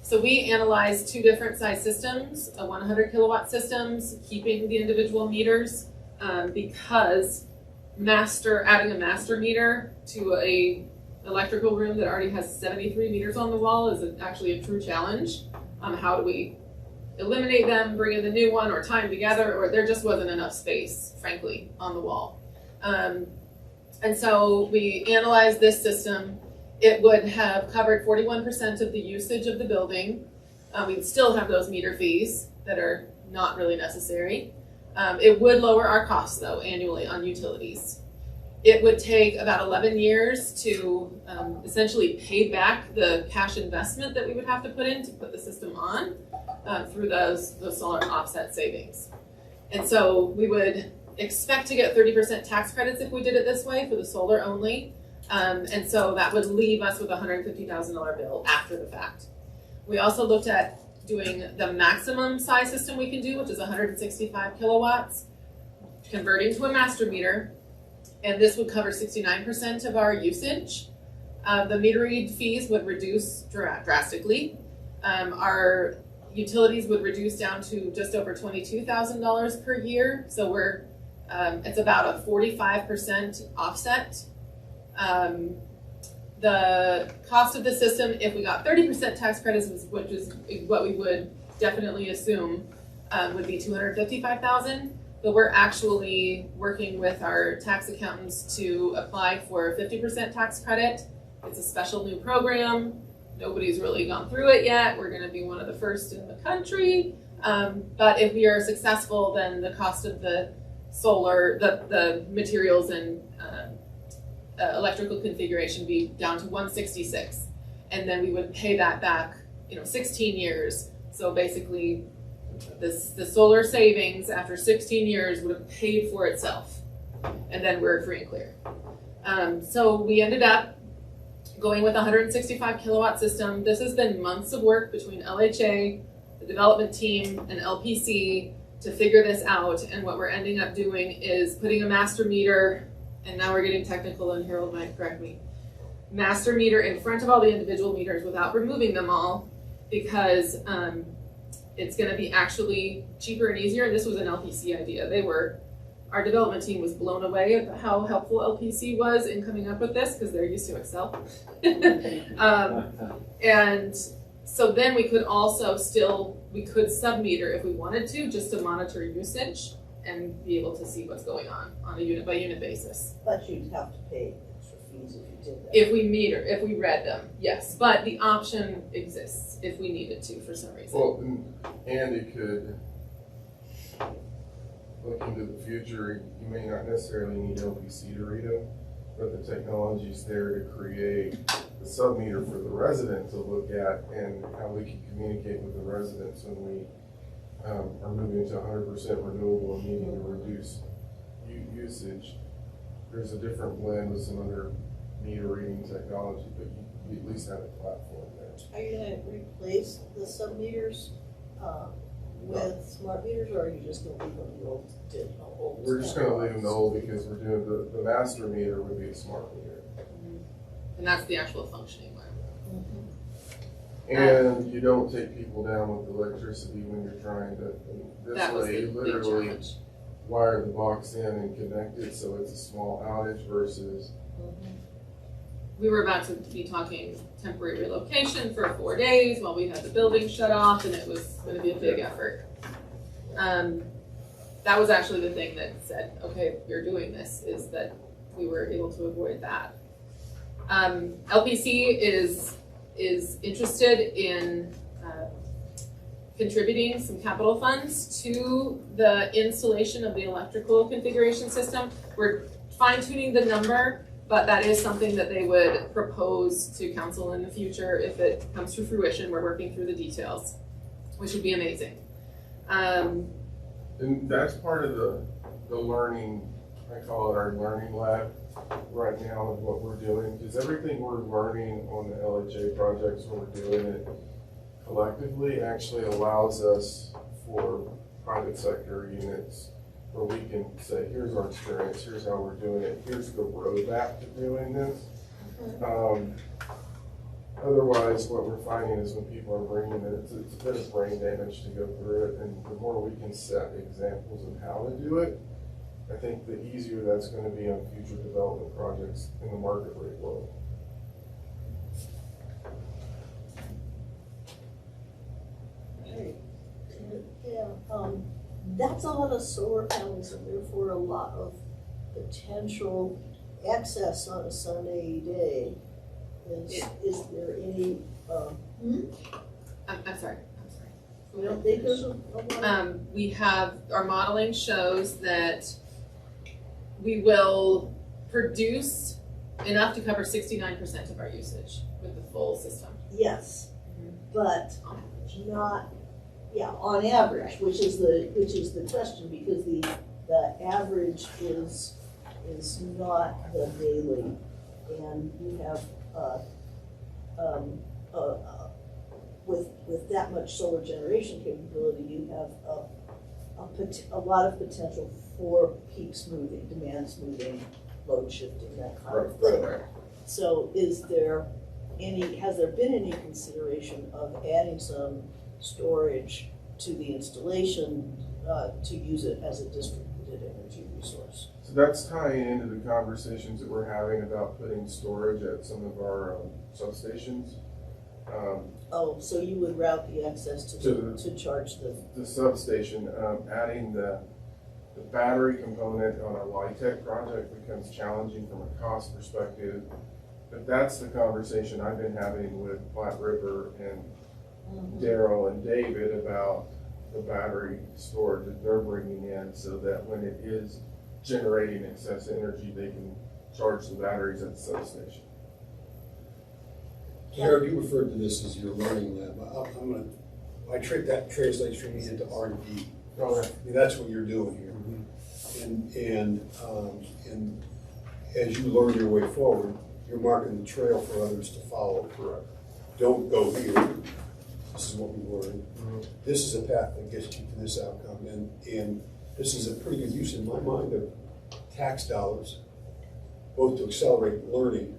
So we analyzed two different size systems, a 100 kilowatt systems, keeping the individual meters, because adding a master meter to a electrical room that already has 73 meters on the wall is actually a true challenge. How do we eliminate them, bring in the new one, or tie them together, or there just wasn't enough space, frankly, on the wall. And so we analyzed this system. It would have covered 41% of the usage of the building. We'd still have those meter fees that are not really necessary. It would lower our costs, though, annually on utilities. It would take about 11 years to essentially pay back the cash investment that we would have to put in to put the system on through those solar offset savings. And so we would expect to get 30% tax credits if we did it this way for the solar only. And so that would leave us with a $150,000 bill after the fact. We also looked at doing the maximum size system we can do, which is 165 kilowatts, converting to a master meter, and this would cover 69% of our usage. The meter read fees would reduce drastically. Our utilities would reduce down to just over $22,000 per year, so it's about a 45% offset. The cost of the system, if we got 30% tax credits, which is what we would definitely assume, would be $255,000. But we're actually working with our tax accountants to apply for a 50% tax credit. It's a special new program. Nobody's really gone through it yet. We're going to be one of the first in the country. But if we are successful, then the cost of the solar, the materials and electrical configuration be down to $166, and then we would pay that back, 16 years. So basically, the solar savings after 16 years would have paid for itself, and then we're free and clear. So we ended up going with a 165 kilowatt system. This has been months of work between LHA, the development team, and LPC to figure this out. And what we're ending up doing is putting a master meter. And now we're getting technical, and Harold might correct me. Master meter in front of all the individual meters without removing them all, because it's going to be actually cheaper and easier. And this was an LPC idea. Our development team was blown away at how helpful LPC was in coming up with this, because they're used to Excel. And so then we could also sub-meter if we wanted to, just to monitor usage and be able to see what's going on a unit by unit basis.
But you'd have to pay extra fees if you did that.
If we read them, yes. But the option exists if we needed to for some reason.
Well, and it could, look into the future, you may not necessarily need LPC to read them, but the technology's there to create the sub-meter for the resident to look at, and how we can communicate with the residents when we are moving to 100% renewable and needing to reduce usage. There's a different blend with some other meter reading technology, but you at least have a platform there.
Are you gonna replace the sub-meters with smart meters, or are you just gonna leave them the old digital?
We're just gonna leave them the old, because we're doing the master meter would be a smart meter.
And that's the actual functioning one.
And you don't take people down with electricity when you're trying to,
That was
you
the big
literally
challenge.
wire the box in and connect it, so it's a small outage versus.
We were about to be talking temporary relocation for 4 days while we had the building shut off, and it was going to be a big effort. That was actually the thing that said, okay, you're doing this, is that we were able to avoid that. LPC is interested in contributing some capital funds to the installation of the electrical configuration system. We're fine-tuning the number, but that is something that they would propose to council in the future if it comes to fruition. We're working through the details, which would be amazing.
And that's part of the learning, I call it our learning lab right now, of what we're doing, because everything we're learning on the LHA projects when we're doing it collectively actually allows us for private sector units where we can say, here's our experience, here's how we're doing it, here's the roadmap to doing this. Otherwise, what we're finding is when people are bringing it, it's a bit of brain damage to go through it, and the more we can set examples of how to do it, I think the easier that's going to be on future development projects in the market rate world.
Right. Yeah, that's a lot of solar panels, and therefore a lot of potential excess on a sunny day. Is there any,
I'm sorry.
we don't think there's a lot?
We have, our modeling shows that we will produce enough to cover 69% of our usage with the full system.
Yes, but not, yeah, on average, which is the question, because the average is not the daily. And you have, with that much solar generation capability, you have a lot of potential for peaks moving, demands moving, load shifting, that kind of thing. So has there been any consideration of adding some storage to the installation to use it as a distributed energy resource?
So that's tying into the conversations that we're having about putting storage at some of our substations.
So you would route the excess to charge
the substation, adding the battery component on a LHAAB project becomes challenging from a cost perspective. But that's the conversation I've been having with Platte River and Daryl and David about the battery storage that they're bringing in, so that when it is generating excess energy, they can charge the batteries at the substation.
Jared, you referred to this as your learning lab. That translates for me into R&D.
Okay.
I mean, that's what you're doing here. And as you learn your way forward, you're marking the trail for others to follow.
Correct.
Don't go here. This is what we learned. This is a path that gets you to this outcome. And this is a pretty good use in my mind of tax dollars, both to accelerate learning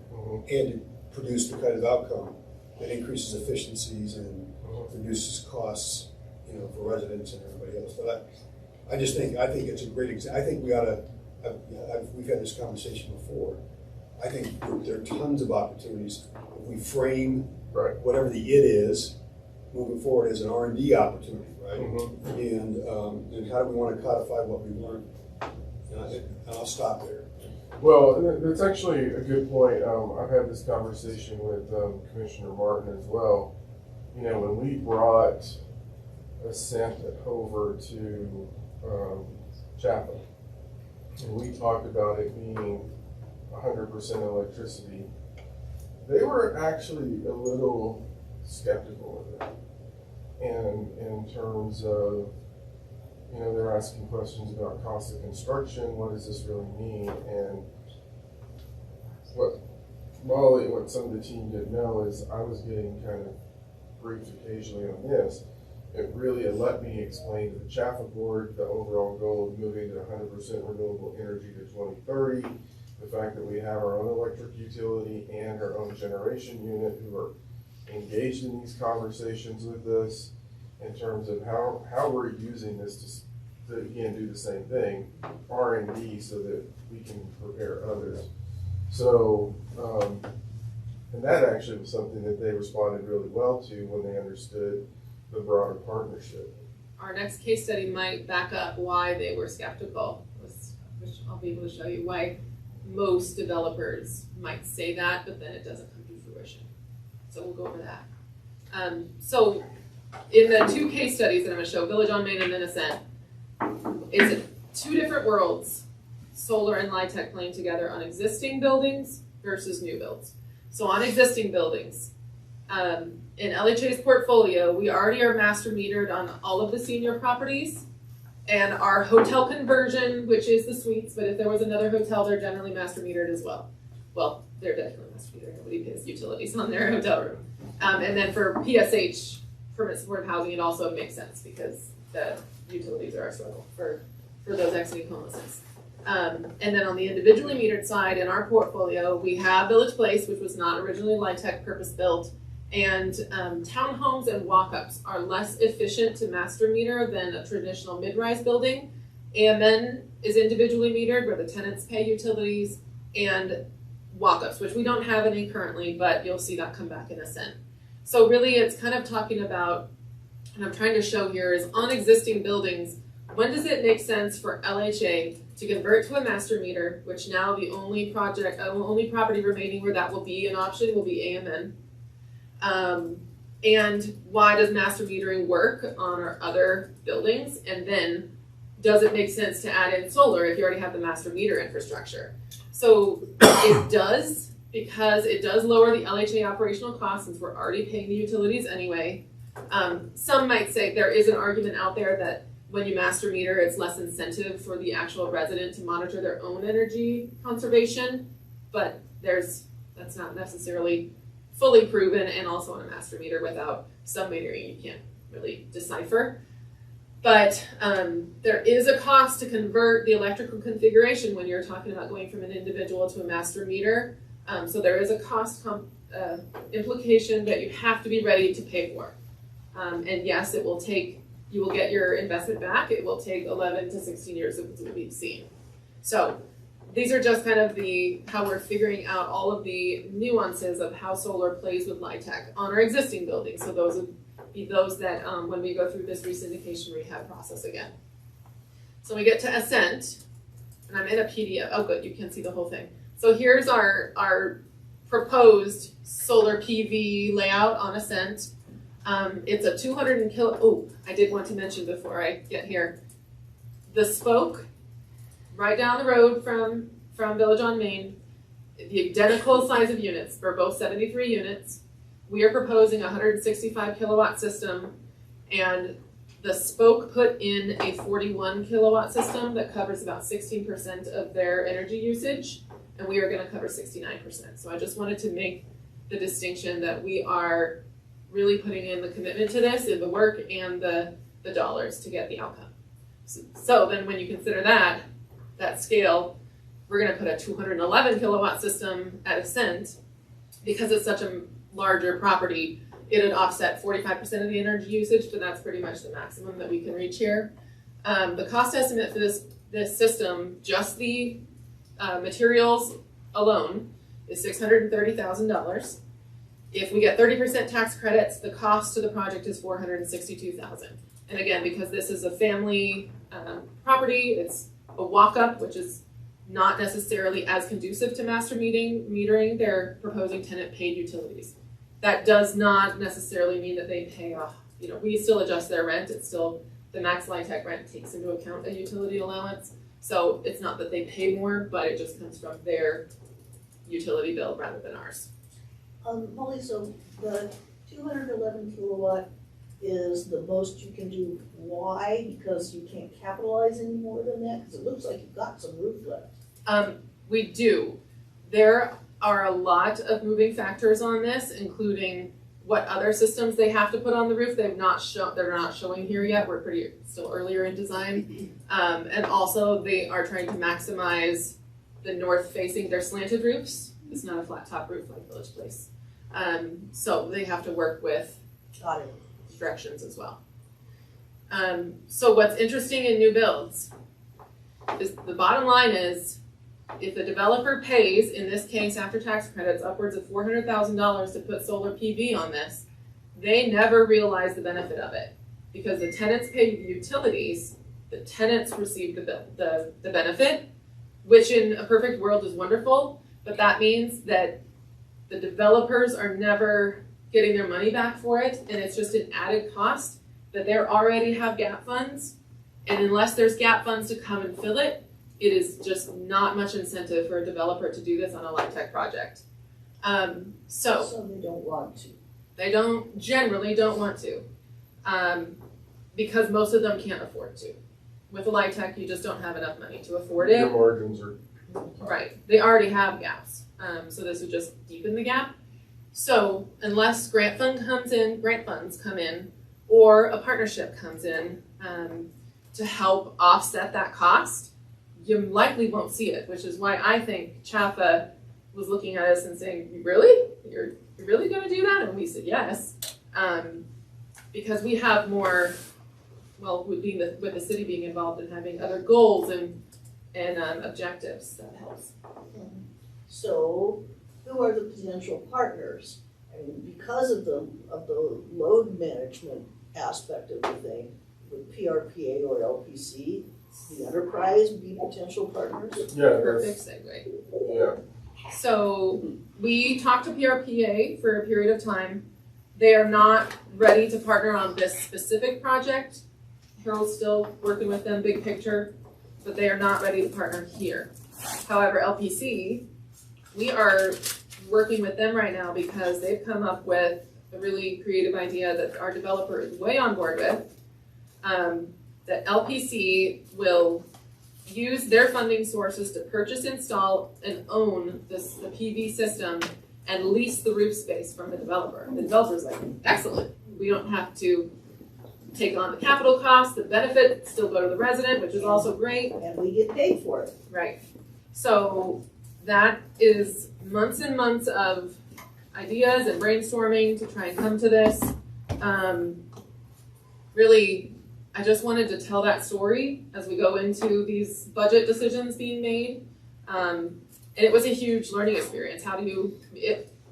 and to produce the kind of outcome that increases efficiencies and reduces costs, for residents and everybody else. But I think it's a great example. I think we ought to, we've had this conversation before. I think there are tons of opportunities if we frame whatever the it is moving forward as an R&D opportunity, right? And how do we want to codify what we've learned? And I'll stop there.
Well, that's actually a good point. I've had this conversation with Commissioner Martin as well. When we brought Ascent over to Chapel, and we talked about it being 100% electricity, they were actually a little skeptical of it. And in terms of, they're asking questions about cost of construction, what does this really mean? And what some of the team didn't know is I was getting kind of briefed occasionally on this. It let me explain to the Chaffetz board the overall goal of moving to 100% renewable energy to 2030, the fact that we have our own electric utility and our own generation unit who are engaged in these conversations with us in terms of how we're using this to again do the same thing, R&D, so that we can prepare others. So, and that actually was something that they responded really well to when they understood the broader partnership.
Our next case study might back up why they were skeptical, which I'll be able to show you why most developers might say that, but then it doesn't come to fruition. So we'll go over that. So in the two case studies that I'm going to show, Village on Main and then Ascent, it's two different worlds, solar and LHAAB playing together on existing buildings versus new builds. So on existing buildings, in LHA's portfolio, we already are master metered on all of the senior properties, and our hotel conversion, which is the suites, but if there was another hotel, they're generally master metered as well. Well, they're definitely master metered. Nobody pays utilities on their hotel room. And then for PSH, permanent supportive housing, it also makes sense because the utilities are a struggle for those exiting homelessness. And then on the individually metered side in our portfolio, we have Village Place, which was not originally LHAAB purpose built, and townhomes and walk-ups are less efficient to master meter than a traditional mid-rise building. AMN is individually metered where the tenants pay utilities, and walk-ups, which we don't have any currently, but you'll see that come back in Ascent. So really it's kind of talking about, and I'm trying to show here, is on existing buildings, when does it make sense for LHA to convert to a master meter, which now the only property remaining where that will be an option will be AMN. And why does master metering work on our other buildings? And then does it make sense to add in solar if you already have the master meter infrastructure? So it does, because it does lower the LHA operational costs since we're already paying the utilities anyway. Some might say there is an argument out there that when you master meter, it's less incentive for the actual resident to monitor their own energy conservation, but that's not necessarily fully proven, and also on a master meter without some metering you can't really decipher. But there is a cost to convert the electrical configuration when you're talking about going from an individual to a master meter. So there is a cost implication that you have to be ready to pay for. And yes, it will take, you will get your investment back. It will take 11 to 16 years to be seen. So these are just kind of how we're figuring out all of the nuances of how solar plays with LIHTC on our existing buildings. So those would be those that when we go through this resyndication rehab process again. So we get to Ascent, and I'm in a PDF. Oh good, you can see the whole thing. So here's our proposed solar PV layout on Ascent. It's a 200 I did want to mention before I get here, the spoke right down the road from Village on Main, the identical size of units for both 73 units. We are proposing a 165 kilowatt system, and the spoke put in a 41 kilowatt system that covers about 16% of their energy usage, and we are going to cover 69%. So I just wanted to make the distinction that we are really putting in the commitment to this, in the work and the dollars to get the outcome. So then when you consider that scale, we're going to put a 211 kilowatt system at Ascent. Because it's such a larger property, it would offset 45% of the energy usage, but that's pretty much the maximum that we can reach here. The cost estimate for this system, just the materials alone, is $630,000. If we get 30% tax credits, the cost to the project is $462,000. And again, because this is a family property, it's a walk-up, which is not necessarily as conducive to master metering. They're proposing tenant-paid utilities. That does not necessarily mean that they pay off. We still adjust their rent. It's still the max LIHTC rent takes into account a utility allowance. So it's not that they pay more, but it just comes from their utility bill rather than ours.
Molly, so the 211 kilowatt is the most you can do. Why? Because you can't capitalize any more than that? Because it looks like you've got some roof left.
We do. There are a lot of moving factors on this, including what other systems they have to put on the roof. They're not showing here yet. We're still earlier in design. And also they are trying to maximize the north facing their slanted roofs. It's not a flat top roof like Village Place. So they have to work with directions as well. So what's interesting in new builds is the bottom line is if the developer pays, in this case after tax credits, upwards of $400,000 to put solar PV on this, they never realize the benefit of it because the tenants pay the utilities, the tenants receive the benefit, which in a perfect world is wonderful, but that means that the developers are never getting their money back for it, and it's just an added cost that they already have gap funds, and unless there's gap funds to come and fill it, it is just not much incentive for a developer to do this on a LIHTC project. So
they don't want to.
They generally don't want to, because most of them can't afford to. With a LIHTC, you just don't have enough money to afford it.
Your margins are
right. They already have gaps, so this would just deepen the gap. So unless grant funds come in, or a partnership comes in to help offset that cost, you likely won't see it, which is why I think CHAFA was looking at us and saying, really? You're really going to do that? And we said yes, because we have more, well, with the city being involved and having other goals and objectives, that helps.
So who are the potential partners? I mean, because of the load management aspect of the thing, would PRPA or LPC, the enterprise, be potential partners?
Yeah,
Perfect segue.
yeah.
So we talked to PRPA for a period of time. They are not ready to partner on this specific project. Harold's still working with them, big picture, but they are not ready to partner here. However, LPC, we are working with them right now because they've come up with a really creative idea that our developer is way on board with. That LPC will use their funding sources to purchase, install, and own the PV system and lease the roof space from the developer. The developer's like, excellent, we don't have to take on the capital costs, the benefits still go to the resident, which is also great.
And we get paid for it.
Right. So that is months and months of ideas and brainstorming to try and come to this. Really, I just wanted to tell that story as we go into these budget decisions being made. And it was a huge learning experience. How do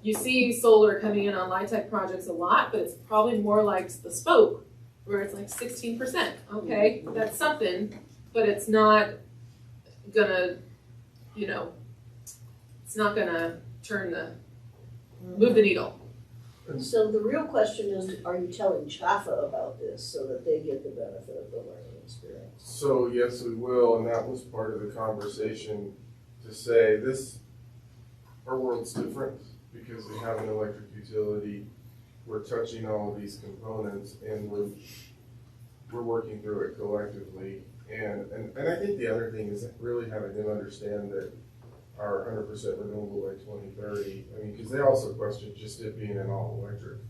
you see solar coming in on LIHTC projects a lot, but it's probably more like the spoke, where it's like 16%. Okay, that's something, but it's not gonna, it's not gonna move the needle.
So the real question is, are you telling Chaffa about this so that they get the benefit of the learning experience?
So yes, we will, and that was part of the conversation to say our world's different because we have an electric utility. We're touching all of these components and we're working through it collectively. And I think the other thing is really having them understand that our 100% renewable by 2030. I mean, because they also question just it being an all-electric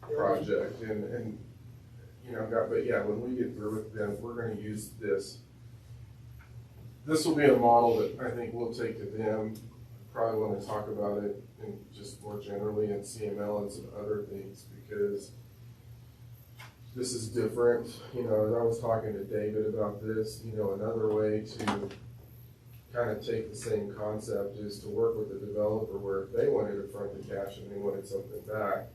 project, and but yeah, when we get through with them, we're going to use this. This will be a model that I think we'll take to them. Probably want to talk about it and just more generally in CML and some other things because this is different. As I was talking to David about this, another way to kind of take the same concept is to work with the developer where if they wanted to front the cash and they wanted something back,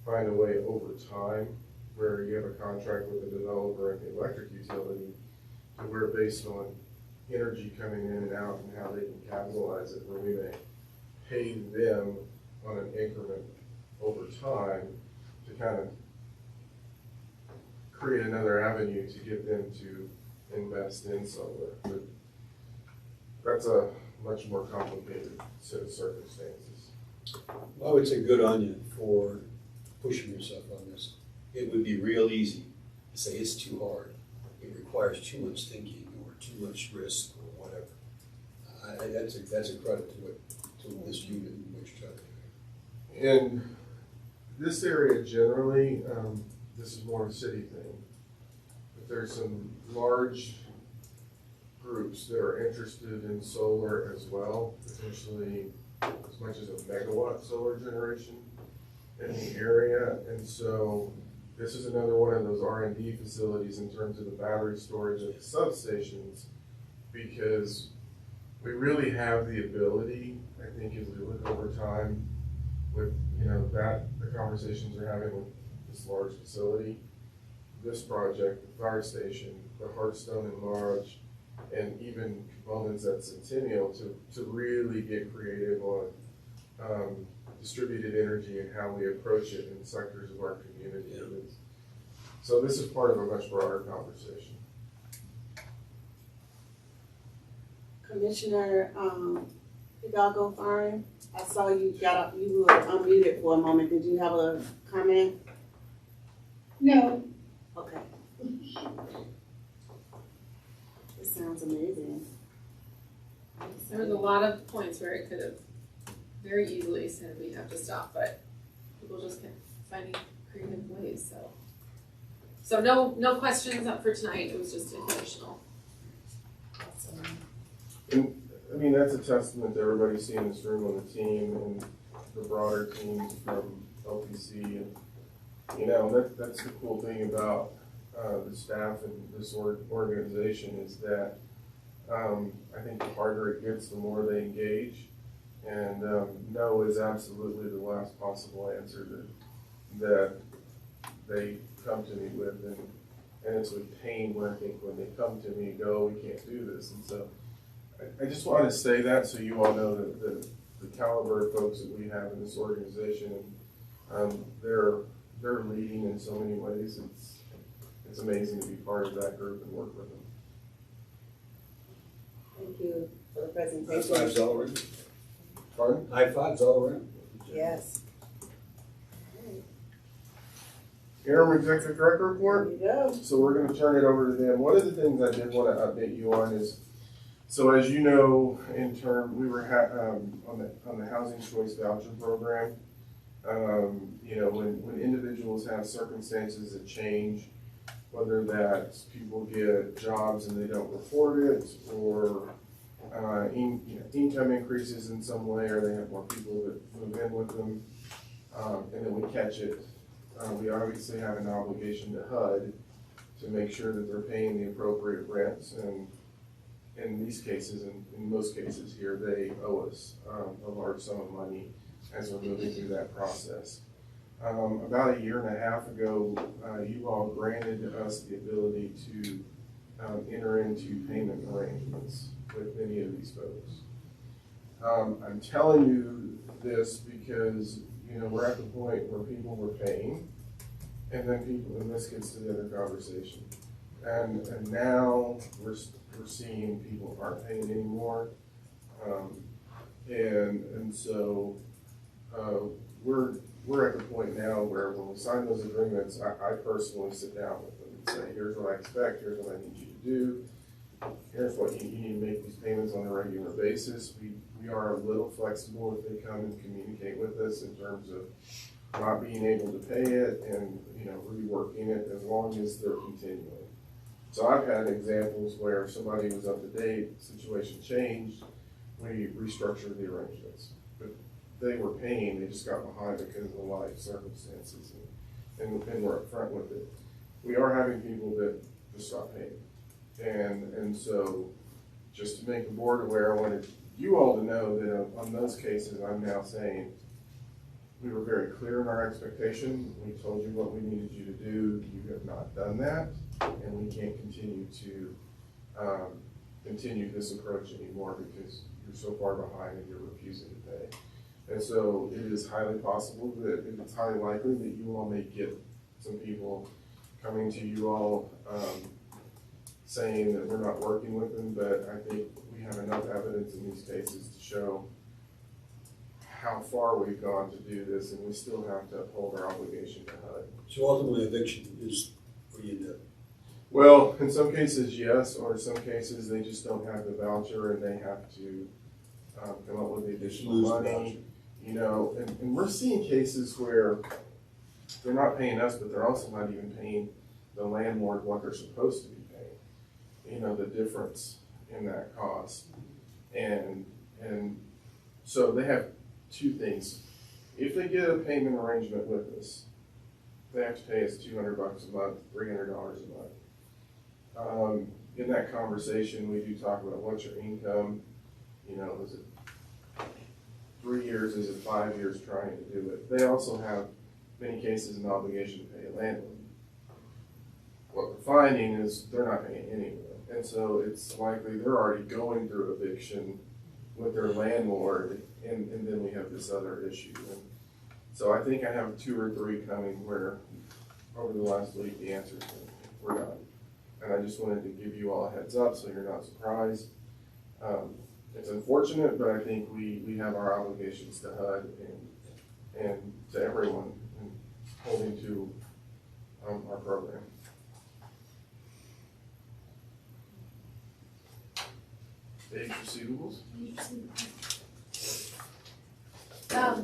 find a way over time where you have a contract with the developer and the electric utility to where based on energy coming in and out and how they can capitalize it, where we may pay them on an increment over time to kind of create another avenue to get them to invest in solar. But that's a much more complicated set of circumstances.
I would say good on you for pushing yourself on this. It would be real easy to say it's too hard. It requires too much thinking or too much risk or whatever. That's a credit to this unit and what you're trying to do.
In this area generally, this is more of a city thing, but there's some large groups that are interested in solar as well, potentially as much as a megawatt solar generation in the area. And so this is another one of those R&D facilities in terms of the battery storage at the substations, because we really have the ability, I think, as we look over time with, the conversations we're having with this large facility, this project, the fire station, the Hearthstone and Lodge, and even components at Centennial to really get creative on distributed energy and how we approach it in sectors of our community.
Yeah.
So this is part of a much broader conversation.
Commissioner Hidalgo Farn, I saw you you were unmuted for a moment. Did you have a comment?
No.
Okay. It sounds amazing.
There was a lot of points where it could have very easily said we have to stop, but people just kept finding creative ways, so no questions up for tonight. It was just informational.
And I mean, that's a testament to everybody seeing this room on the team and the broader teams from LPC. And, that's the cool thing about the staff and this organization is that I think the harder it gets, the more they engage. And no is absolutely the last possible answer that they come to me with. And it's with pain when I think when they come to me and go, we can't do this. And so I just want to say that so you all know that the caliber of folks that we have in this organization, they're leading in so many ways. It's amazing to be part of that group and work with them.
Thank you for the
High
presentation.
fives all around.
Pardon?
High fives all around.
Yes.
Interim Executive Director
Here
report.
you go.
So we're gonna turn it over to them. One of the things I did wanna update you on is, so as you know, we were on the Housing Choice Voucher Program. You know, when individuals have circumstances that change, whether that's people get jobs and they don't report it, or income increases in some way, or they have more people that move in with them, and then we catch it. We obviously have an obligation to HUD to make sure that they're paying the appropriate rents, and in these cases, in most cases here, they owe us a large sum of money as we're moving through that process. About a year and a half ago, you all granted us the ability to enter into payment arrangements with many of these folks. I'm telling you this because, you know, we're at the point where people were paying, and then people, and this gets to the other conversation. And now we're seeing people aren't paying anymore. And so we're at the point now where when we sign those agreements, I personally sit down with them and say, here's what I expect, here's what I need you to do, here's what you need to make these payments on a regular basis. We are a little flexible if they come and communicate with us in terms of not being able to pay it and, you know, reworking it as long as they're continuing. So I've had examples where somebody was up to date, situation changed, we restructured the arrangements. But they were paying, they just got behind because of the life circumstances, and we're upfront with it. We are having people that just stop paying. And so just to make the board aware, I wanted you all to know that on those cases, I'm now saying we were very clear in our expectation. We told you what we needed you to do. You have not done that, and we can't continue to continue this approach anymore because you're so far behind and you're refusing to pay. And so it is highly possible that it's highly likely that you all may get some people coming to you all saying that we're not working with them, but I think we have enough evidence in these cases to show how far we've gone to do this, and we still have to uphold our obligation to HUD.
So ultimately eviction is what you do.
Well, in some cases, yes, or in some cases, they just don't have the voucher and they have to come up with the additional
Lose the
money.
voucher.
You know, and we're seeing cases where they're not paying us, but they're also not even paying the landlord what they're supposed to be paying. You know, the difference in that cost. And so they have two things. If they get a payment arrangement with us, they have to pay us $200 a month, $300 a month. In that conversation, we do talk about what's your income, you know, is it 3 years, is it 5 years trying to do it? They also have, many cases, an obligation to pay a landlord. What we're finding is they're not paying anyone. And so it's likely they're already going through eviction with their landlord, and then we have this other issue. And so I think I have 2 or 3 coming where over the last week the answer's been, we're done. And I just wanted to give you all a heads up so you're not surprised. It's unfortunate, but I think we have our obligations to HUD and to everyone in holding to our program. Age receivables?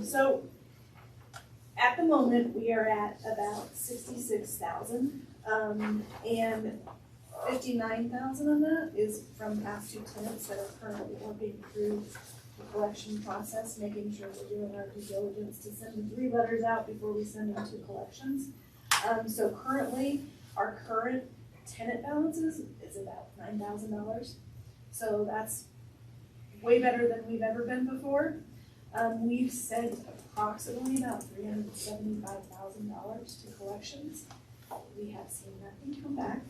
So at the moment, we are at about 66,000, and 59,000 of that is from past 2 tenants that are currently working through the collection process, making sure we're doing our due diligence to send the 3 letters out before we send them to collections. So currently, our current tenant balances is about $9,000. So that's way better than we've ever been before. We've sent approximately about $375,000 to collections. We have seen nothing come back.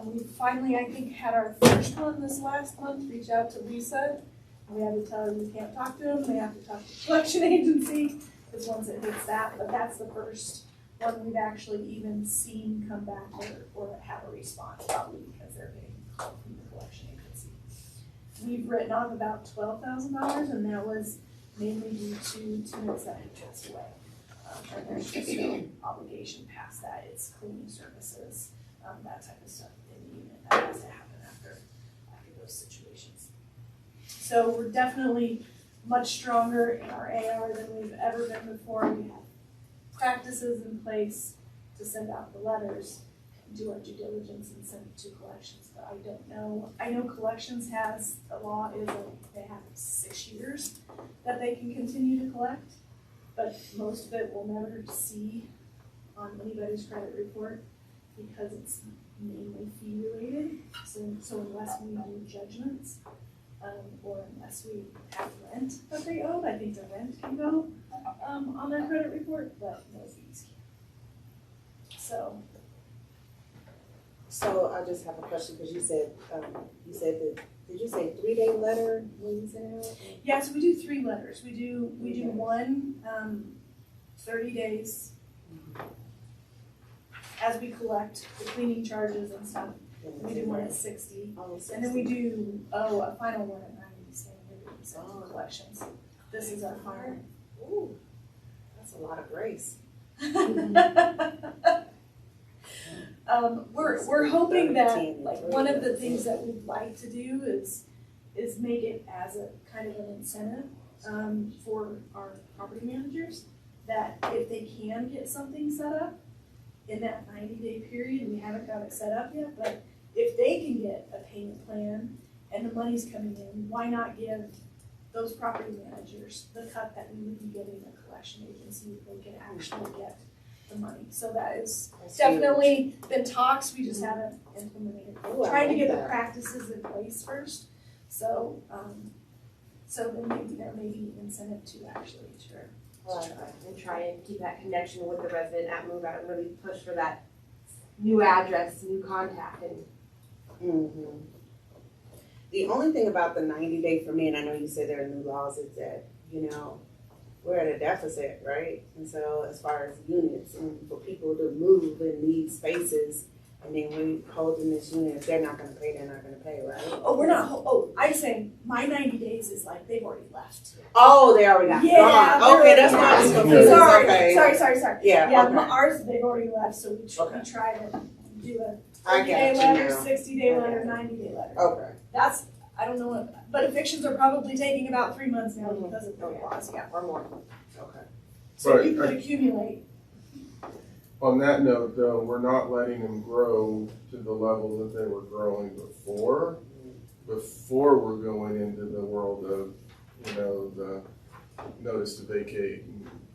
We finally, I think, had our first one this last month reach out to Lisa. We had to tell her we can't talk to them, they have to talk to the collection agency, because once it hits that, but that's the first one we've actually even seen come back or have a response, probably because they're getting called from the collection agency. we've written off about $12,000, and that was mainly due to tenants that had passed away. And there's just no obligation past that, it's cleaning services, that type of stuff in the unit that has to happen after those situations. So we're definitely much stronger in our AR than we've ever been before. We have practices in place to send out the letters, do our due diligence and send it to collections, but I don't know. I know collections has, the law is like they have 6 years that they can continue to collect, but most of it we'll never see on anybody's credit report because it's mainly fee related. So unless we do judgments, or unless we have rent that they owe, I think the rent can go on their credit report, but no fees can.
So I just have a question, because you said that, did you say 3-day letter when you sent it out?
Yeah, so we do 3 letters. We do one 30 days as we collect the cleaning charges and stuff. We do one at 60, and then we do a final one at 90, saying we're doing some collections. This is our final.
Ooh, that's a lot of grace.
We're hoping that, like, one of the things that we'd like to do is make it as a kind of an incentive for our property managers, that if they can get something set up in that 90-day period, we haven't got it set up yet, but if they can get a payment plan and the money's coming in, why not give those property managers the cut that we would be giving a collection agency if they can actually get the money? So that's definitely been talks, we just haven't implemented. Trying to get the practices in place first, so then maybe there may be incentive to actually try.
And try and keep that connection with the resident at move out and really push for that new address, new contact, and
The only thing about the 90-day for me, and I know you said there are new laws, is that, we're at a deficit, right? And so as far as units and for people to move and need spaces, and then we hold in this unit, if they're not gonna pay, they're not gonna pay, right?
Oh, we're not, I'm saying my 90 days is like they've already left.
Oh, they already got
Yeah,
gone. Okay, that's why I was confused. Okay.
Sorry.
Yeah,
Yeah,
okay.
ours, they've already left, so we try to do a 30-day letter, 60-day letter, 90-day letter.
Okay.
That's, I don't know what, but evictions are probably taking about 3 months now because of the laws, yeah.
Or more. Okay.
So you could accumulate.
On that note, though, we're not letting them grow to the level that they were growing before. Before we're going into the world of, the notice to vacate.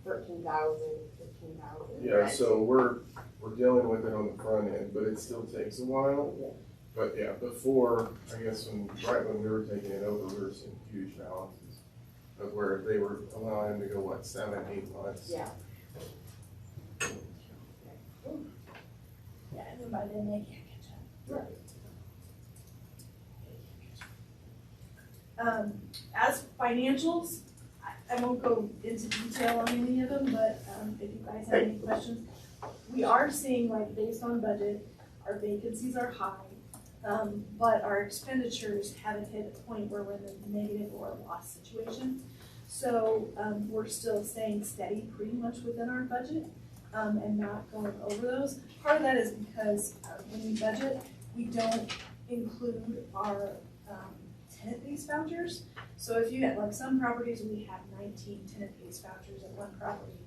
13,000, 15,000.
Yeah, so we're dealing with it on the front end, but it still takes a while. But yeah, before, I guess right when we were taking it over, we were seeing huge balances of where they were allowing them to go, 7-8 months.
Yeah.
Yeah, and then by then they can't catch up. As financials, I won't go into detail on any of them, but if you guys have any questions, we are seeing, like, based on budget, our vacancies are high, but our expenditures haven't hit a point where we're in a negative or a loss situation. So we're still staying steady pretty much within our budget and not going over those. Part of that is because when we budget, we don't include our tenant-based vouchers. So if you have, like, some properties, we have 19 tenant-based vouchers at one property,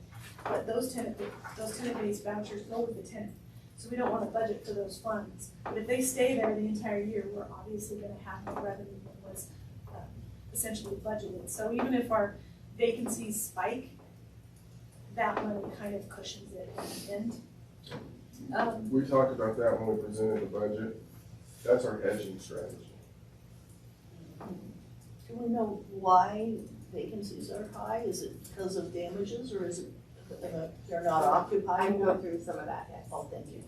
but those tenant-based vouchers go with the tenant. So we don't want to budget for those funds. But if they stay there the entire year, we're obviously going to have more revenue than was essentially budgeted. So even if our vacancies spike, that money kind of cushions it in the end.
We talked about that when we presented the budget. That's our hedging strategy.
Do we know why vacancies are high? Is it because of damages, or is it they're not
I
occupied?
can go through some of that, yes.
Oh, thank you.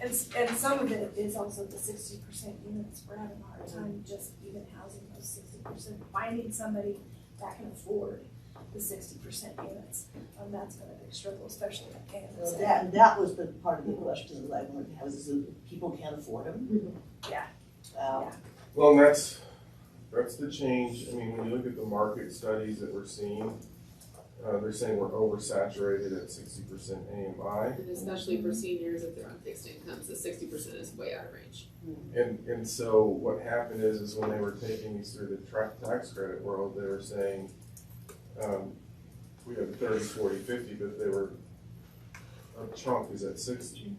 And some of it is also the 60% units. We're having a hard time just even housing those 60%. Finding somebody that can afford the 60% units. That's been a big struggle, especially at campus.
So that was the part of the question that I wanted to have, is that people can't afford them?
Yeah.
Wow.
Well, and that's That's the change. I mean, when you look at the market studies that we're seeing, they're saying we're oversaturated at 60% AMI.
And especially for seniors, if they're on fixed incomes, the 60% is way out of range.
And so what happened is when they were taking these through the tax credit world, they were saying, we have 30, 40, 50, but they were, a chunk is at 60.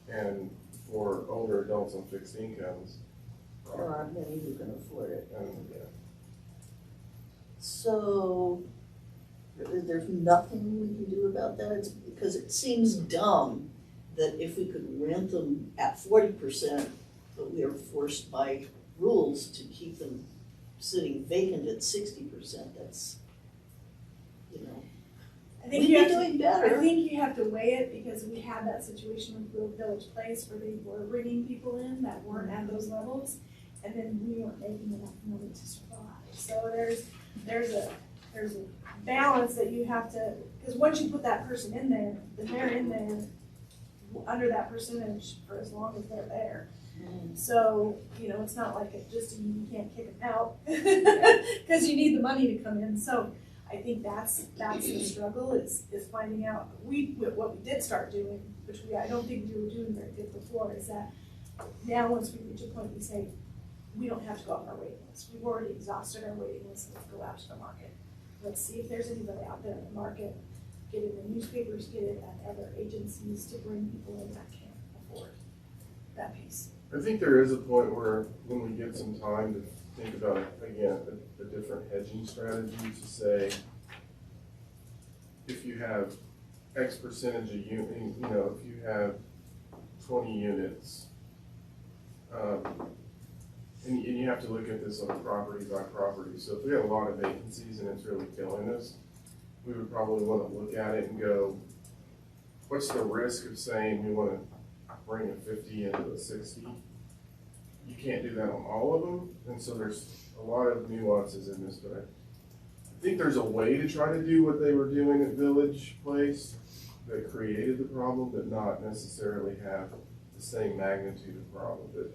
And for older adults on fixed incomes,
There aren't many who can afford it.
yeah.
So, there's nothing we can do about that? It's because it seems dumb that if we could rent them at 40%, but we are forced by rules to keep them sitting vacant at 60%, that's, you know,
I
we'd
think
be
you have to,
doing
I
better.
think you have to weigh it because we had that situation with Blue Village Place where they were bringing people in that weren't at those levels, and then we weren't making enough money to survive. So there's a balance that you have to, because once you put that person in there, then they're in there under that percentage for as long as they're there. So, you know, it's not like it just, you can't kick them out because you need the money to come in. So I think that's the struggle is finding out. What we did start doing, which I don't think we were doing very good before, is that now once we reach a point, we say, we don't have to go off our waiting list. We've already exhausted our waiting list. Let's go out to the market. Let's see if there's anybody out there in the market, get it in the newspapers, get it at other agencies to bring people in that can't afford that piece.
I think there is a point where when we get some time to think about, again, a different hedging strategy to say, if you have X percentage of unit, you know, if you have 20 units, and you have to look at this on a property by property. So if we have a lot of vacancies and it's really killing us, we would probably want to look at it and go, what's the risk of saying we want to bring a 50 into a 60? You can't do that on all of them, and so there's a lot of nuances in this, but I think there's a way to try to do what they were doing at Village Place that created the problem, but not necessarily have the same magnitude of problem. But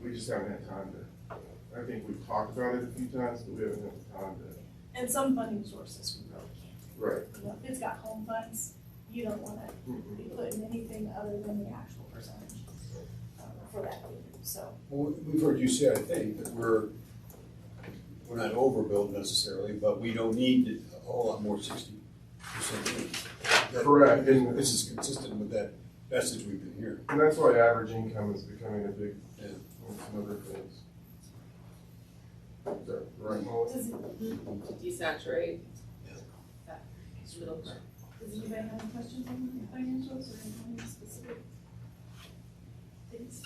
we just haven't had time to, I think we've talked about it a few times, but we haven't had the time to.
And some funding sources we really can't.
Right.
You know, if it's got home funds, you don't want to be putting anything other than the actual percentage for that unit, so.
Well, we've heard you say, I think, that we're not overbuilt necessarily, but we don't need a whole lot more 60% units.
Correct.
And this is consistent with that message we've been hearing.
And that's why average income is becoming a big,
Yeah.
and some other things. Is that right, Molly?
Does
To desaturate
Yeah.
that middle part.
anybody have any questions on the financials or any specific things?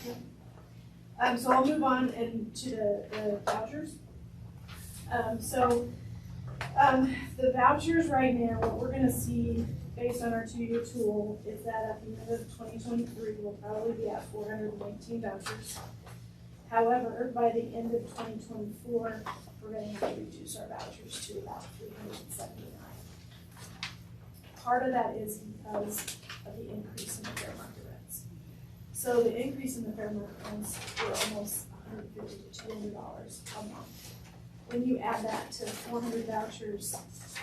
Yeah. So I'll move on to the vouchers. The vouchers right now, what we're gonna see based on our two-year tool is that at the end of 2023, we'll probably be at 419 vouchers. However, by the end of 2024, we're gonna have to reduce our vouchers to about 379. Part of that is because of the increase in the fair market rents. So the increase in the fair market rents were almost $150 to $200 a month. When you add that to 400 vouchers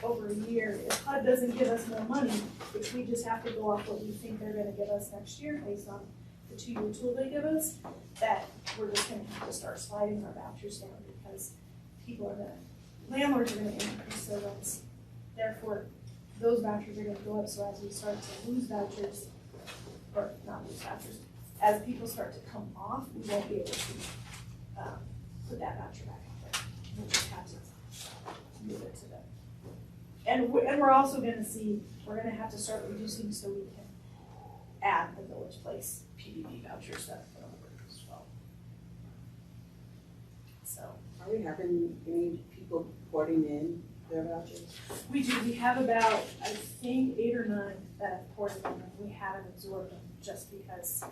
over a year, if HUD doesn't give us more money, which we just have to go off what we think they're gonna give us next year based on the two-year tool they give us, that we're just gonna have to start sliding our vouchers down because landlords are gonna increase their rents. Therefore, those vouchers are gonna go up, so as we start to lose vouchers, or not lose vouchers, as people start to come off, we won't be able to put that voucher back out there. We'll just have to move it to them. And we're also gonna see, we're gonna have to start reducing so we can add the Village Place PDD vouchers that are gonna work as well. So.
Are we having any people porting in their vouchers?
We do, we have about, I think, 8 or 9 that have poured in, and we haven't absorbed them just because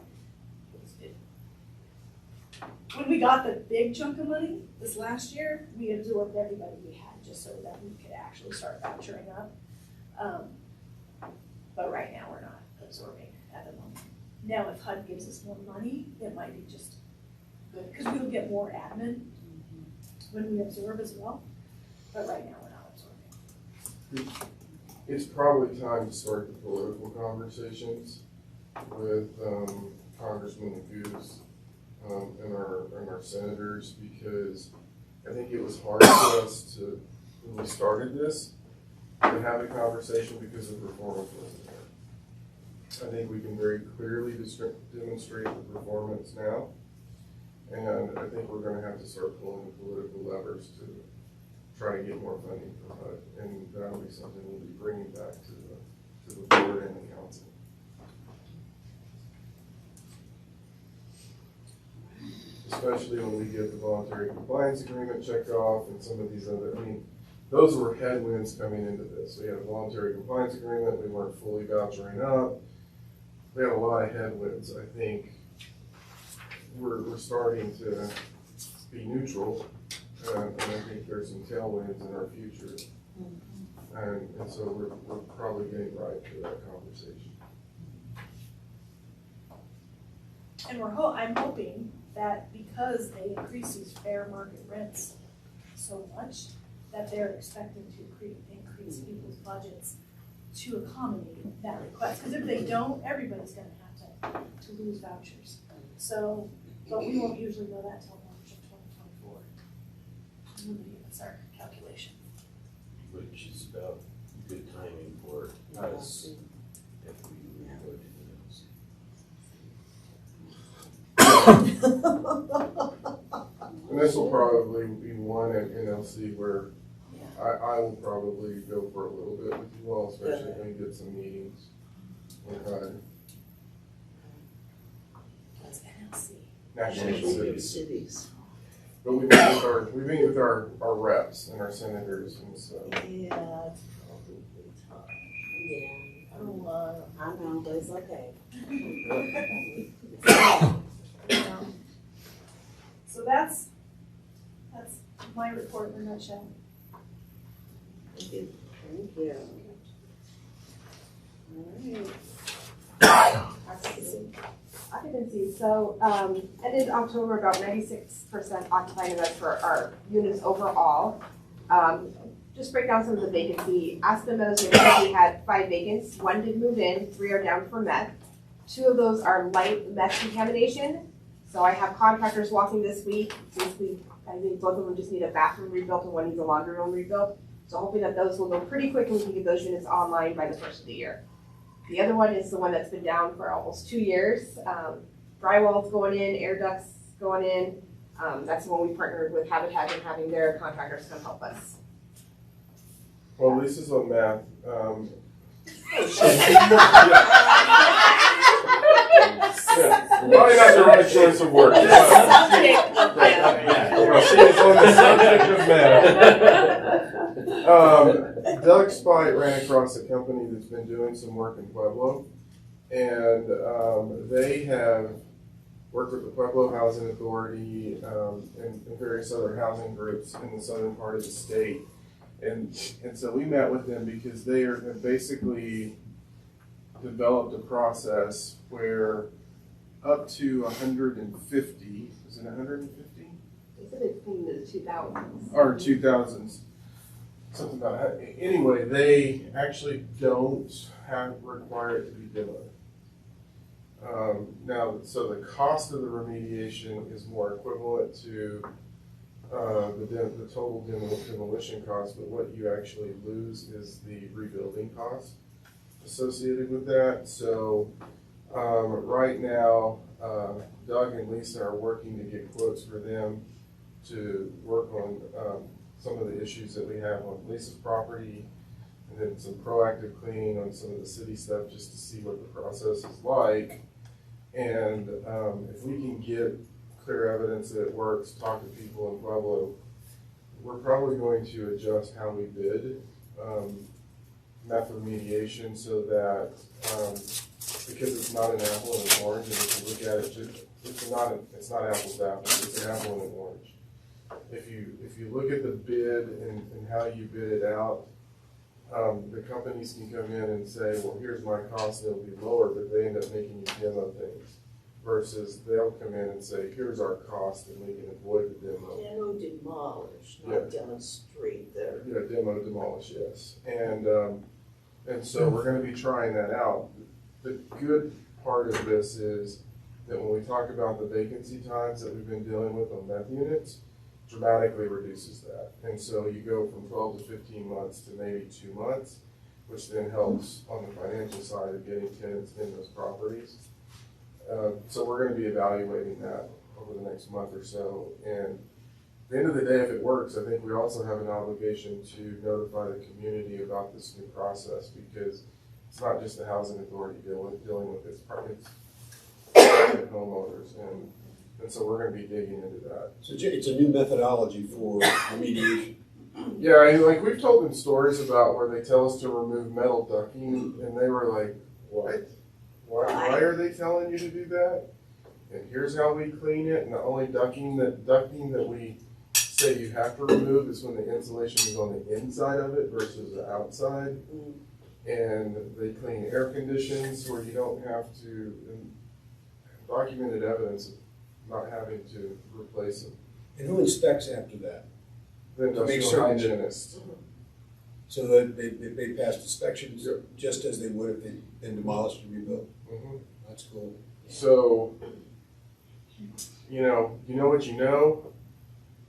when we got the big chunk of money this last year, we absorbed everybody we had just so that we could actually start vouchering up. But right now, we're not absorbing at the moment. Now, if HUD gives us more money, it might be just good, because we'll get more admin when we absorb as well, but right now we're not absorbing.
It's probably time to start the political conversations with Congressman Goose and our senators, because I think it was hard for us to, when we started this, to have a conversation because the performance wasn't there. I think we can very clearly demonstrate the performance now, and I think we're gonna have to start pulling the political levers to try to get more funding for HUD, and that'll be something we'll be bringing back to the board and the council. Especially when we get the voluntary compliance agreement checked off and some of these other, I mean, those were headwinds coming into this. We had a voluntary compliance agreement, we weren't fully vouchering up. We had a lot of headwinds. I think we're starting to be neutral, and I think there's some tailwinds in our future. And so we're probably getting right for that conversation.
And I'm hoping that because they increase these fair market rents so much, that they're expecting to increase people's budgets to accommodate that request. Because if they don't, everybody's gonna have to lose vouchers. So, but we won't usually know that till March of 2024. That's our calculation.
Which is about good timing for us if we go to
And this will probably be one at NLC where I will probably go for a little bit with you all, especially when we get some meetings with
That's NLC.
national cities.
Cities.
But we meet with our reps and our senators and stuff.
Yeah, it's probably time.
Yeah,
I don't know.
I know, but it's okay.
So that's my report in a nutshell.
Thank you. All right.
Occupancy, so, ended October about 96% occupied, and that's for our units overall. Just break down some of the vacancy. Aspen Meadows, we had 5 vacants. 1 did move in, 3 are down for meth. 2 of those are light meth contamination. So I have contractors walking this week. Basically, I think both of them just need a bathroom rebuilt and one needs a laundry room rebuilt. So hoping that those will go pretty quick and we can get those units online by the first of the year. The other one is the one that's been down for almost 2 years. Drywall's going in, air ducts going in. That's the one we partnered with Habitat and having their contractors come help us.
Well, Lisa's on math. Probably not the right choice of words. She is on the subject of math. Doug Spite ran across a company that's been doing some work in Pueblo, and they have worked with the Pueblo Housing Authority and various other housing groups in the southern part of the state. And so we met with them because they have basically developed a process where up to 150, is it 150?
They said it's in the 2000s.
Or 2000s, something about that. Anyway, they actually don't require it to be demoed. Now, so the cost of the remediation is more equivalent to the total demolition cost, but what you actually lose is the rebuilding cost associated with that. So right now, Doug and Lisa are working to get quotes for them to work on some of the issues that we have on Lisa's property, and then some proactive cleaning on some of the city stuff just to see what the process is like. And if we can get clear evidence that it works, talk to people in Pueblo, we're probably going to adjust how we bid meth remediation so that because it's not an apple and an orange, and if you look at it, it's not apples to apples, it's an apple and an orange. If you look at the bid and how you bid it out, the companies can come in and say, well, here's my cost, and it'll be lower, but they end up making you demo things. versus they'll come in and say, here's our cost and we can avoid the demo.
Demo demolish,
Yeah.
not demonstrate there.
Yeah, demo demolish, yes. And so we're gonna be trying that out. The good part of this is that when we talk about the vacancy times that we've been dealing with on meth units, dramatically reduces that. And so you go from 12 to 15 months to maybe 2 months, which then helps on the financial side of getting tenants in those properties. So we're gonna be evaluating that over the next month or so. And at the end of the day, if it works, I think we also have an obligation to notify the community about this new process, because it's not just the housing authority dealing with its private homeowners. And so we're gonna be digging into that.
So it's a new methodology for remediation.
Yeah, and like we've told them stories about where they tell us to remove metal ducting, and they were like, what? Why are they telling you to do that? And here's how we clean it, and the only ducting that we say you have to remove is when the insulation is on the inside of it versus the outside. And they clean air conditions where you don't have to, and documented evidence of not having to replace them.
And who inspects after that?
The
To make
industrial
certain-
hygienist.
So that they passed inspections just as they would if they'd been demolished and rebuilt.
Mhm.
That's cool.
So, you know what you know,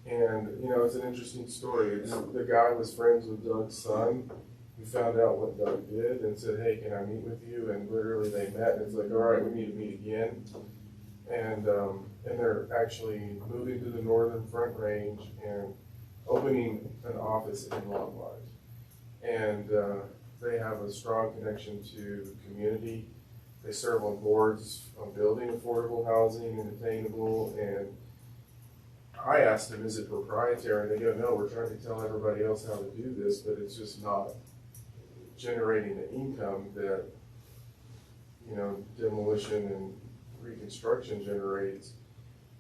and it's an interesting story. The guy was friends with Doug's son, who found out what Doug did and said, hey, can I meet with you? And literally they met, and it's like, all right, we need to meet again. And they're actually moving to the northern Front Range and opening an office in Longmont. And they have a strong connection to the community. They serve on boards on building affordable housing and attainable. And I asked them, is it proprietary? And they go, no, we're trying to tell everybody else how to do this, but it's just not generating the income that, demolition and reconstruction generates.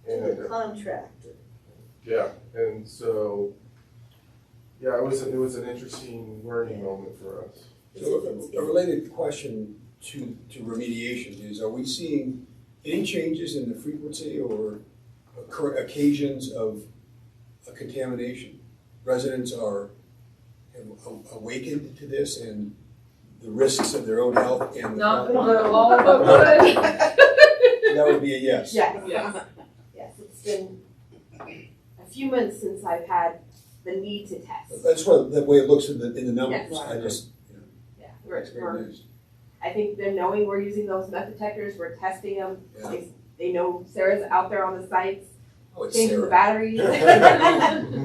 To the contractor.
Yeah, and so, yeah, it was an interesting learning moment for us.
So a related question to remediation is, are we seeing any changes in the frequency or occasions of a contamination? Residents have awakened to this and the risks of their own health and the
Not
property?
good, all but good.
That would be a yes.
Yes.
Yes.
Yes, it's been a few months since I've had the need to test.
That's what the way it looks in the numbers.
Yes.
I just,
Yeah,
it's great news.
I think them knowing we're using those meth detectors, we're testing them.
Yeah.
They know Sarah's out there on the sites,
Oh, it's
changing the
Sarah.
batteries.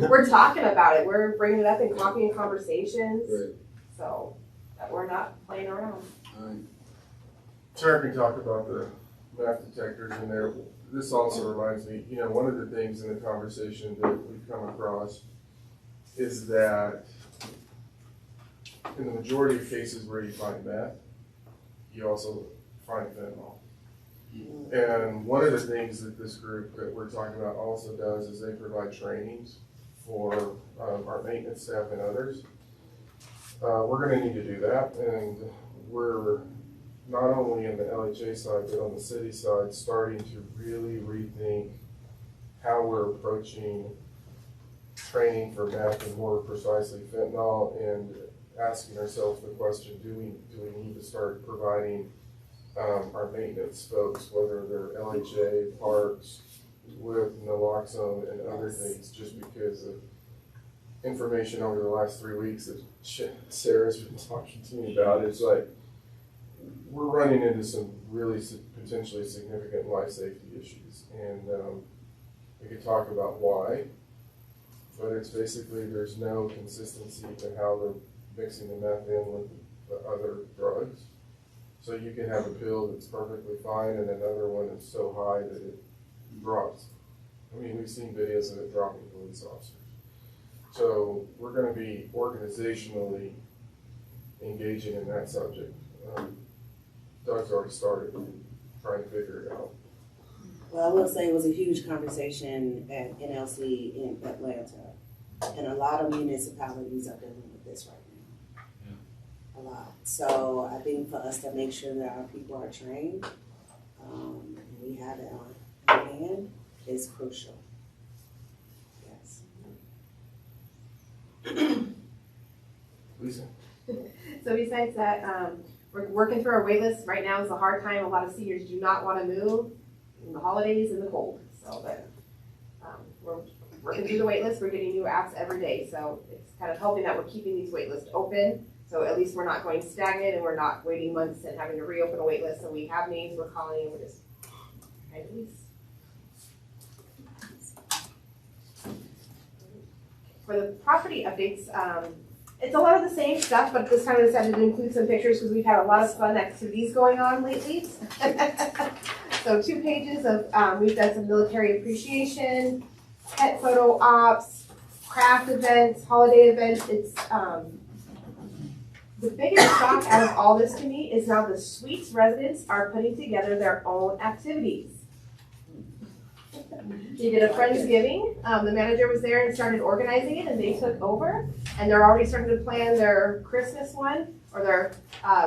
We're talking about it. We're bringing it up in coffee and conversations.
Great.
So that we're not playing around.
All right.
Sarah can talk about the meth detectors in there. This also reminds me, one of the things in the conversation that we've come across is that in the majority of cases where you find meth, you also find fentanyl. And one of the things that this group that we're talking about also does is they provide trainings for our maintenance staff and others. We're gonna need to do that, and we're not only in the LHA side, but on the city side, starting to really rethink how we're approaching training for meth and more precisely fentanyl, and asking ourselves the question, do we need to start providing our maintenance folks, whether they're LHA, parks, with naloxone and other things, just because of information over the last 3 weeks that Sarah's been talking to me about. It's like, we're running into some really potentially significant life safety issues, and we could talk about why, but it's basically there's no consistency to how they're mixing the meth in with the other drugs. So you can have a pill that's perfectly fine and another one that's so high that it drops. I mean, we've seen videos of it dropping police officers. So we're going to be organizationally engaging in that subject. Doug's already started trying to figure it out.
Well, I will say it was a huge conversation at NLC in Atlanta, and a lot of municipalities are dealing with this right now. Yeah. A lot. So I think for us to make sure that our people are trained, we have it on. Demand is crucial. Yes.
Lisa?
So besides that, we're working through our wait list. Right now is a hard time. A lot of seniors do not want to move in the holidays and the cold. So, but we're working through the wait list. We're getting new apps every day. So it's kind of helping that we're keeping these wait lists open. So at least we're not going stagnant and we're not waiting months and having to reopen a wait list. So we have names we're calling and we're just trying to lease. For the property updates, it's a lot of the same stuff, but this time I decided to include some pictures because we've had a lot of fun activities going on lately. So 2 pages of, we've done some military appreciation, pet photo ops, craft events, holiday events. It's, the biggest shock out of all this to me is now the suites residents are putting together their own activities. They did a Friendsgiving. The manager was there and started organizing it, and they took over. And they're already starting to plan their Christmas one or their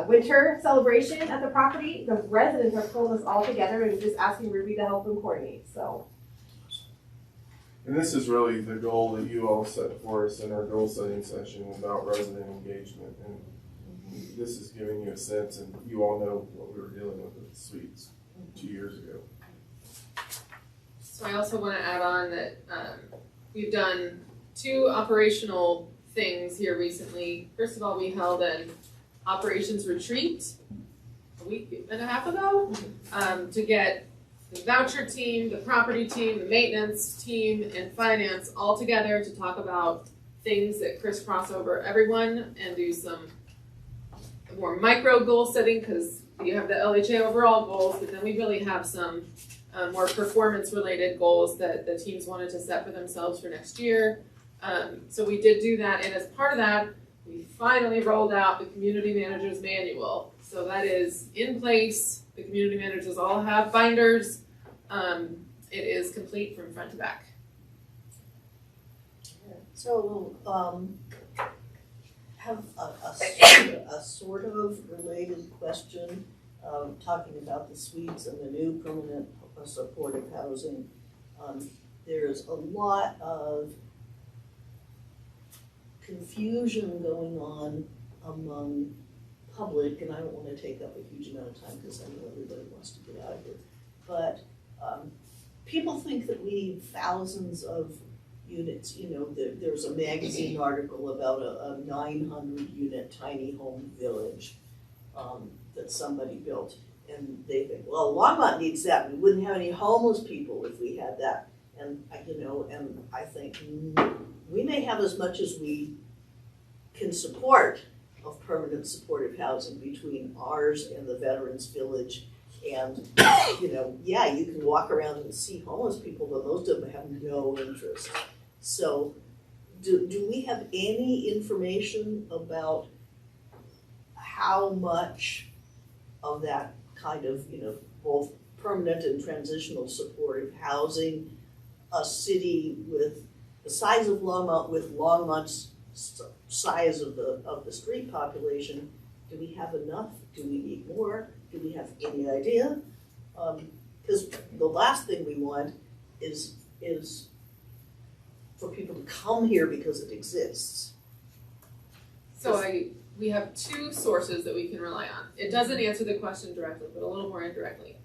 winter celebration at the property. The residents have pulled us all together and just asking Ruby to help them coordinate. So.
And this is really the goal that you all set for us in our goal setting session about resident engagement. And this is giving you a sense, and you all know what we were dealing with the suites 2 years ago.
So I also want to add on that we've done 2 operational things here recently. First of all, we held an operations retreat a week and a half ago to get the voucher team, the property team, the maintenance team, and finance all together to talk about things that crisscross over everyone and do some more micro goal setting, because you have the LHA overall goals, but then we really have some more performance related goals that the teams wanted to set for themselves for next year. So we did do that, and as part of that, we finally rolled out the community manager's manual. So that is in place. The community managers all have binders. It is complete from front to back.
So, have a sort of related question, talking about the suites and the new permanent supportive housing. There's a lot of confusion going on among public, and I don't want to take up a huge amount of time because I know everybody wants to get out of here. But people think that we need thousands of units. You know, there's a magazine article about a 900 unit tiny home village that somebody built. And they think, well, Longmont needs that. We wouldn't have any homeless people if we had that. And I think we may have as much as we can support of permanent supportive housing between ours and the Veterans Village. And, yeah, you can walk around and see homeless people, but most of them have no interest. So do we have any information about how much of that kind of, both permanent and transitional supportive housing, a city with the size of Longmont, with Longmont's size of the street population, do we have enough? Do we need more? Do we have any idea? Because the last thing we want is for people to come here because it exists.
So we have 2 sources that we can rely on. It doesn't answer the question directly, but a little more indirectly.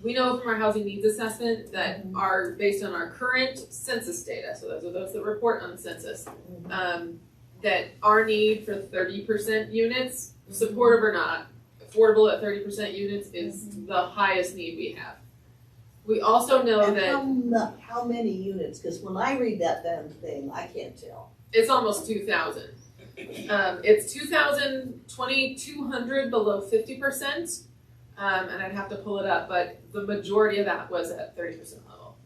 We know from our housing needs assessment that are based on our current census data, so those are those that report on the census, that our need for 30% units, supportive or not, affordable at 30% units is the highest need we have. We also know
and
that
how many units? Because when I read that damn thing, I can't tell.
it's almost 2,000. It's 2,200 below 50%, and I'd have to pull it up, but the majority of that was at 30% level.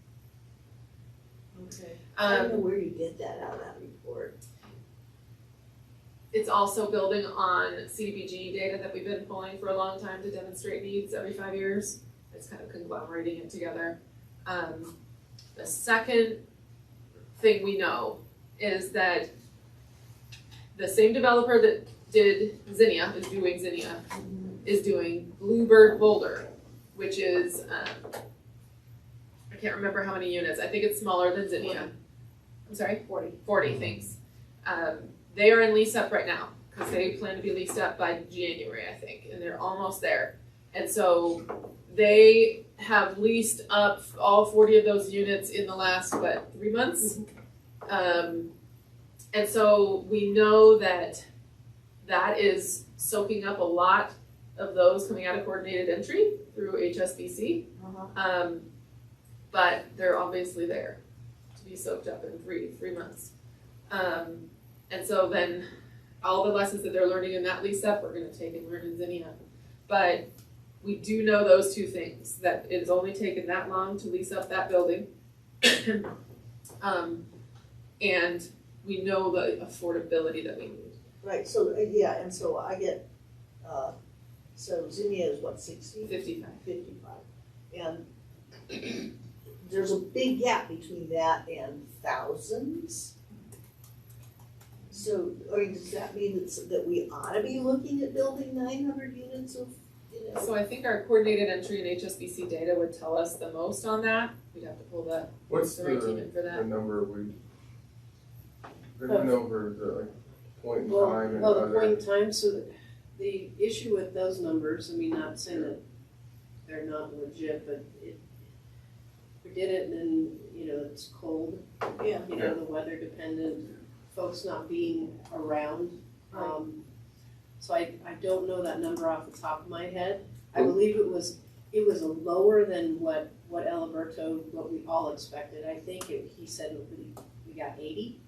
Okay. I don't know where you get that out of that report.
It's also building on CDBG data that we've been pulling for a long time to demonstrate needs every 5 years. It's kind of conglomerating it together. The second thing we know is that the same developer that did Zinnia, is doing Bluebird Boulder, which is can't remember how many units, I think it's smaller than Zinnia. I'm sorry? 40, thanks. They are in lease up right now, because they plan to be leased up by January, I think, and they're almost there. And so they have leased up all 40 of those units in the last, 3 months? And so we know that that is soaking up a lot of those coming out of coordinated entry through HSBC. But they're obviously there to be soaked up in three months. And so then all the lessons that they're learning in that lease up, we're gonna take and learn in Zinnia. But we do know those two things, that it's only taken that long to lease up that building. And we know the affordability that we need.
Right, so, yeah, and so I get, so Zinnia is what, 60?
55.
55. And there's a big gap between that and thousands. So, I mean, does that mean that we ought to be looking at building 900 units of, you know?
So I think our coordinated entry and HSBC data would tell us the most on that. We'd have to pull the
What's
right team in for
the
that.
number we went over the point in time and
Well, the
other?
point in time, so the issue with those numbers, I mean, not saying that they're not legit, but we did it and then, you know, it's cold,
Yeah.
you know, the weather dependent, folks not being around. So I don't know that number off the top of my head. I believe it was lower than what Eliberto, what we all expected. I think he said we got 80.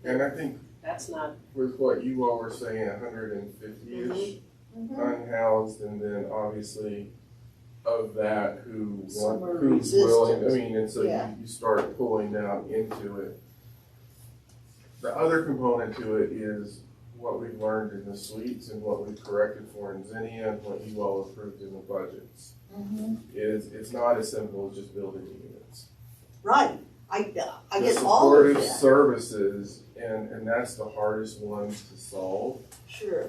And I think
That's not,
with what you all were saying, 150-ish unhoused, and then obviously of that who's
Some are
willing, I
resistant.
mean, and so
Yeah.
you start pulling down into it. The other component to it is what we've learned in the suites and what we've corrected for in Zinnia and what you all approved in the budgets. Is it's not as simple as just building the units.
Right, I
The
get all of
supportive
that,
services, and that's the hardest one to solve.
sure.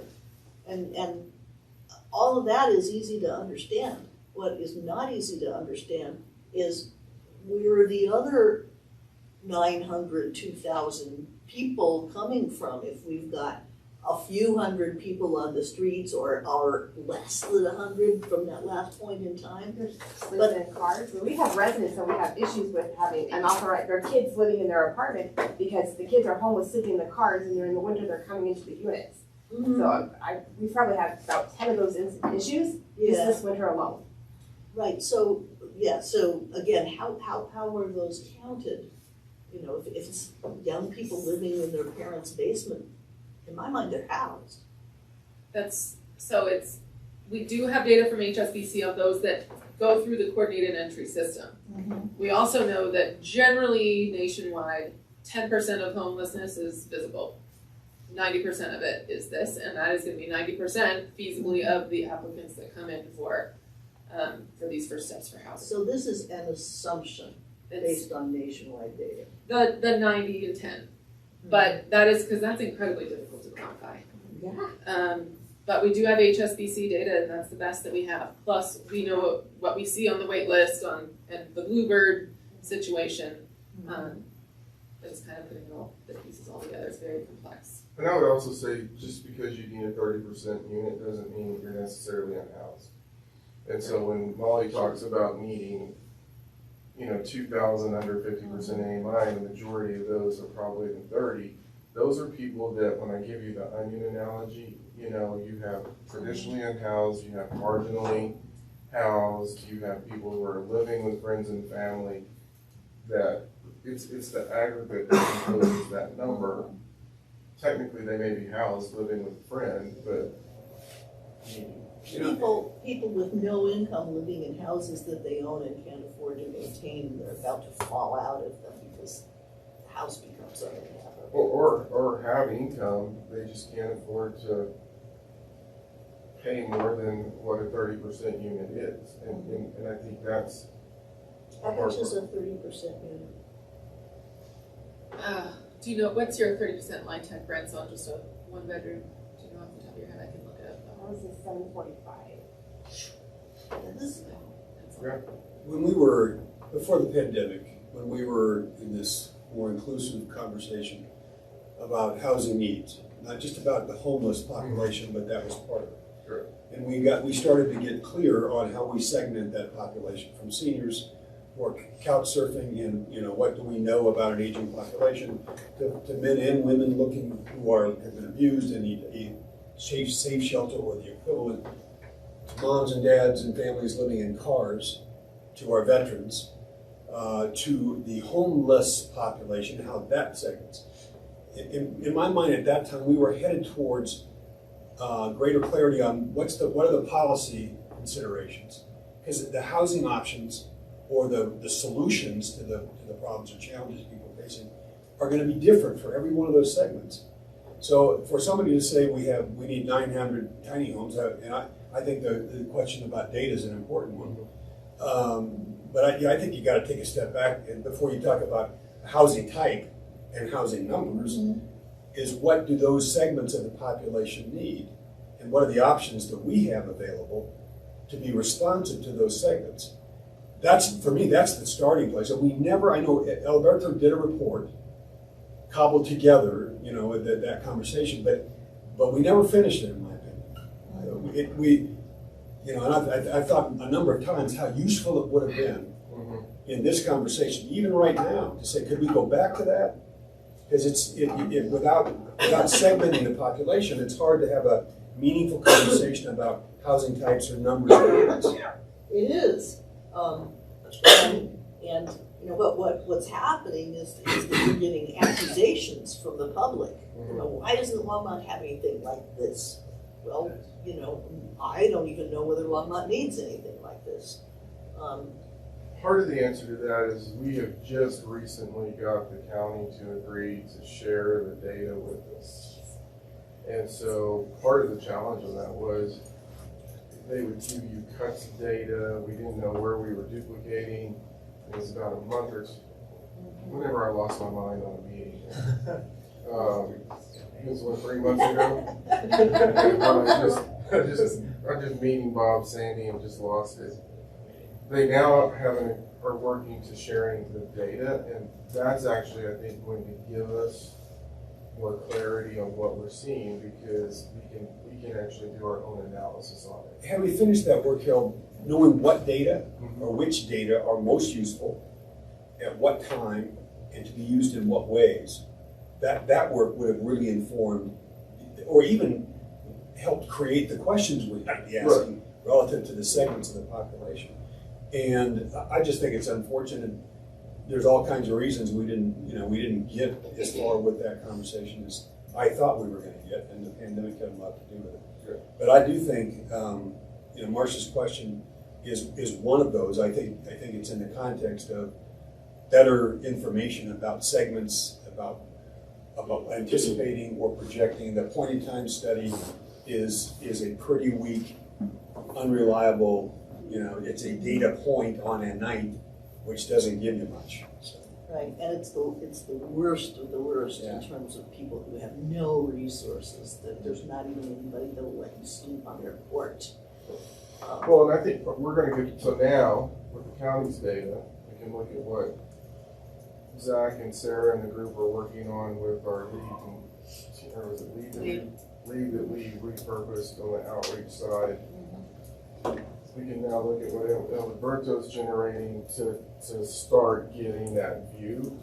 And all of that is easy to understand. What is not easy to understand is where the other 900, 2,000 people coming from if we've got a few hundred people on the streets or less than 100 from that last point in time.
Sleeping in cars. I mean, we have residents that we have issues with having unauthorized, their kids living in their apartment because the kids are homeless sleeping in the cars and during the winter they're coming into the units. So we probably have about 10 of those issues just
Yeah,
this winter alone.
right, so, yeah, so again, how are those counted? You know, if it's young people living in their parents' basement, in my mind, they're housed.
We do have data from HSBC on those that go through the coordinated entry system. We also know that generally nationwide, 10% of homelessness is visible. 90% of it is this, and that is gonna be 90% feasibly of the applicants that come in for these first steps for housing.
So this is an assumption
It's
based on nationwide data.
the 90 to 10, but that is, because that's incredibly difficult to quantify.
Yeah.
But we do have HSBC data, and that's the best that we have. Plus, we know what we see on the wait list and the Bluebird situation. It's kind of putting all the pieces all together. It's very complex.
And I would also say, just because you need a 30% unit doesn't mean you're necessarily unhoused. And so when Molly talks about needing, 2,000 under 50% AMI, the majority of those are probably in 30. Those are people that, when I give you the onion analogy, you have traditionally unhoused, you have marginally housed, you have people who are living with friends and family, that it's the aggregate that includes that number. Technically, they may be housed living with a friend, but
People with no income living in houses that they own and can't afford to maintain, they're about to fall out of them because the house becomes uninhabitable.
or have income, they just can't afford to pay more than what a 30% unit is. And I think that's
How much is a 30% unit?
Do you know, what's your 30% line tech rents on just a one bedroom? Do you know off the top of your head? I can look it up.
Ours is 745.
This,
Yeah.
When we were before the pandemic, when we were in this more inclusive conversation about housing needs, not just about the homeless population, but that was part of it.
Sure.
And we started to get clear on how we segment that population, from seniors who are couch surfing and, what do we know about an aging population, to men and women looking who have been abused and need a safe shelter or the equivalent, to moms and dads and families living in cars, to our veterans, to the homeless population, how that segments. In my mind at that time, we were headed towards greater clarity on what are the policy considerations. Because the housing options or the solutions to the problems or challenges people are facing are going to be different for every one of those segments. So for somebody to say we need 900 tiny homes, and I think the question about data is an important one. But I think you got to take a step back and before you talk about housing type and housing numbers, is what do those segments of the population need, and what are the options that we have available to be responsive to those segments. For me, that's the starting place. And I know Alberto did a report, cobbled together, that conversation, but we never finished it, in my opinion. And I've thought a number of times how useful it would have been in this conversation, even right now, to say, could we go back to that? Because without segmenting the population, it's hard to have a meaningful conversation about housing types or numbers of units.
It is. And what's happening is that you're getting accusations from the public. Why doesn't Longmont have anything like this? Well, I don't even know whether Longmont needs anything like this.
Part of the answer to that is we have just recently got the county to agree to share the data with us. And so part of the challenge of that was they would give you cuts of data. We didn't know where we were duplicating. It was about a month or two. Whenever I lost my mind on a meeting. It was 3 months ago. I just meeting Bob, Sandy, and just lost it. They now are working to sharing the data, and that's actually, I think, going to give us more clarity on what we're seeing, because we can actually do our own analysis on it.
Had we finished that work, Harold, knowing what data or which data are most useful, at what time, and to be used in what ways, that work would have really informed, or even helped create the questions we might be asking relative to the segments of the population. And I just think it's unfortunate. There's all kinds of reasons we didn't get as far with that conversation as I thought we were going to get, and the pandemic had a lot to do with it.
Sure.
But I do think, Marcia's question is one of those. I think it's in the context of better information about segments, about anticipating or projecting. The point-in-time study is a pretty weak, unreliable. It's a data point on a night, which doesn't give you much. So.
Right, and it's the worst of the worst
Yeah.
in terms of people who have no resources. That there's not even anybody that will let you sleep on their porch.
Well, and I think we're going to get, so now, with the county's data, we can look at what Zach and Sarah and the group are working on with our lead, or was it lead that we repurposed on the outreach side. We can now look at what Alberto's generating to start getting that view.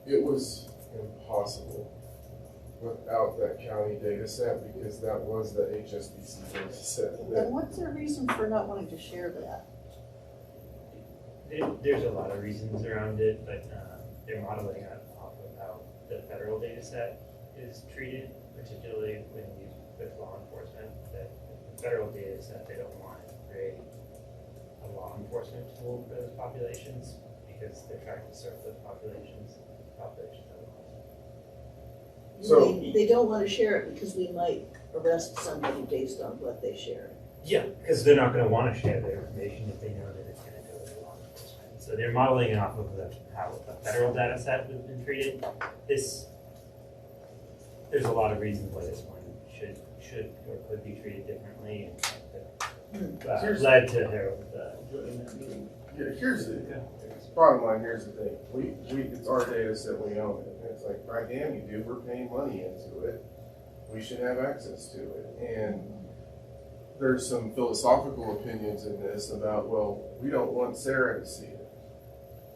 It was impossible without that county data set, because that was the HSBC data set.
And what's their reason for not wanting to share that?
There's a lot of reasons around it, but they're modeling it off of how the federal data set is treated, particularly when used with law enforcement. That the federal data set, they don't want to create a law enforcement tool for those populations, because they're trying to serve those populations otherwise.
So
they don't want to share it because we might arrest somebody based on what they share.
Yeah, because they're not going to want to share their information if they know that it's going to go to law enforcement. So they're modeling it off of how the federal data set has been treated. There's a lot of reasons why this one should or could be treated differently, and led to Harold joining that meeting.
Yeah, here's the bottom line, here's the thing, it's our data set, we own it, and it's like, by damn you do, we're paying money into it, we should have access to it, and there's some philosophical opinions in this about, well, we don't want Sarah to see it.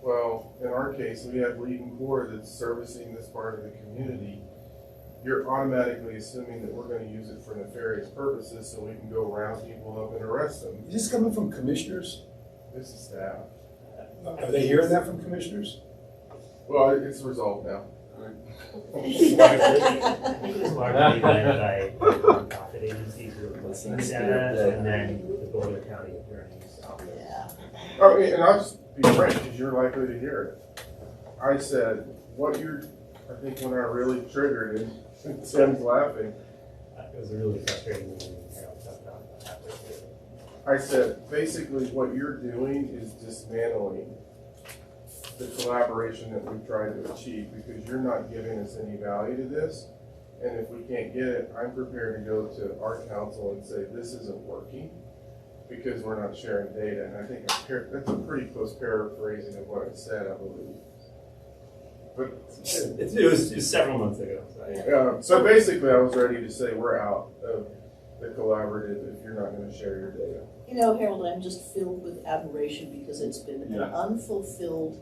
Well, in our case, we have lead and core that's servicing this part of the community. You're automatically assuming that we're gonna use it for nefarious purposes so we can go round people up and arrest them.
Is this coming from commissioners?
This is staff.
Are they hearing that from commissioners?
Well, it's resolved now.
I think it was largely led by nonprofit agencies who were collecting the data, and then the Boulder County Attorney's Office.
Oh, and I'll just be frank, because you're likely to hear it. I said, I think when I really triggered it, Tim's laughing.
It was a really frustrating meeting, Harold talked about halfway through.
I said, basically what you're doing is dismantling the collaboration that we've tried to achieve, because you're not giving us any value to this. And if we can't get it, I'm prepared to go to our council and say, this isn't working because we're not sharing data. And I think that's a pretty close paraphrasing of what I said, I believe. But
It was several months ago, so yeah.
so basically I was ready to say we're out of the collaborative if you're not gonna share your data.
You know, Harold, I'm just filled with admiration because it's been an unfulfilled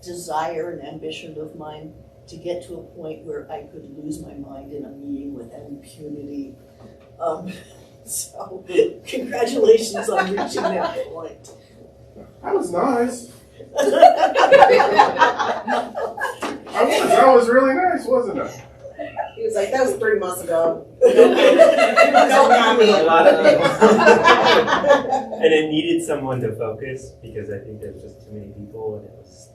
desire and ambition of mine to get to a point where I could lose my mind in a meeting with impunity. So, congratulations on reaching that point.
That was nice. That was really nice, wasn't it?
He was like, that was 3 months ago.
And it needed someone to focus because I think there was just too many people, and it was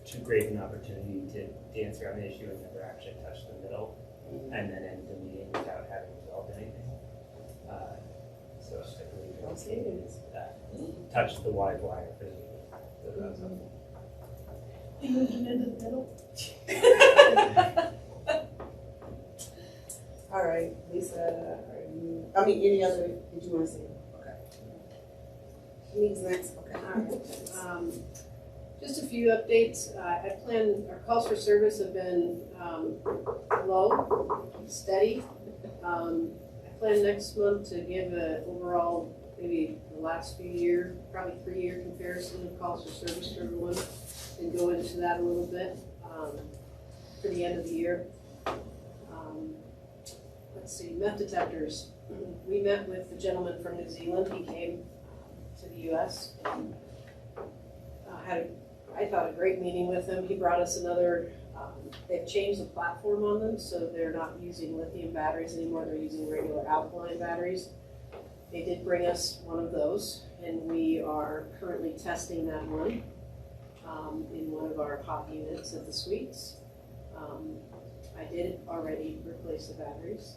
too great an opportunity to dance around the issue and never actually touch the middle, and then end the meeting without having resolved anything. So I believe it was touch the wide wire for the meeting. So that was helpful.
You moved him into the middle.
All right, Lisa, any other, did you want to say? Okay. Means next, okay.
All right. Just a few updates. Our calls for service have been low, steady. I plan next month to give an overall, maybe the last few year, probably 3-year comparison of calls for service for everyone, and go into that a little bit for the end of the year. Let's see, meth detectors. We met with the gentleman from New Zealand. He came to the U.S. and had, I thought, a great meeting with him. He brought us another, they've changed the platform on them, so they're not using lithium batteries anymore. They're using regular alkaline batteries. They did bring us one of those, and we are currently testing that one in one of our hot units at the suites. I did already replace the batteries.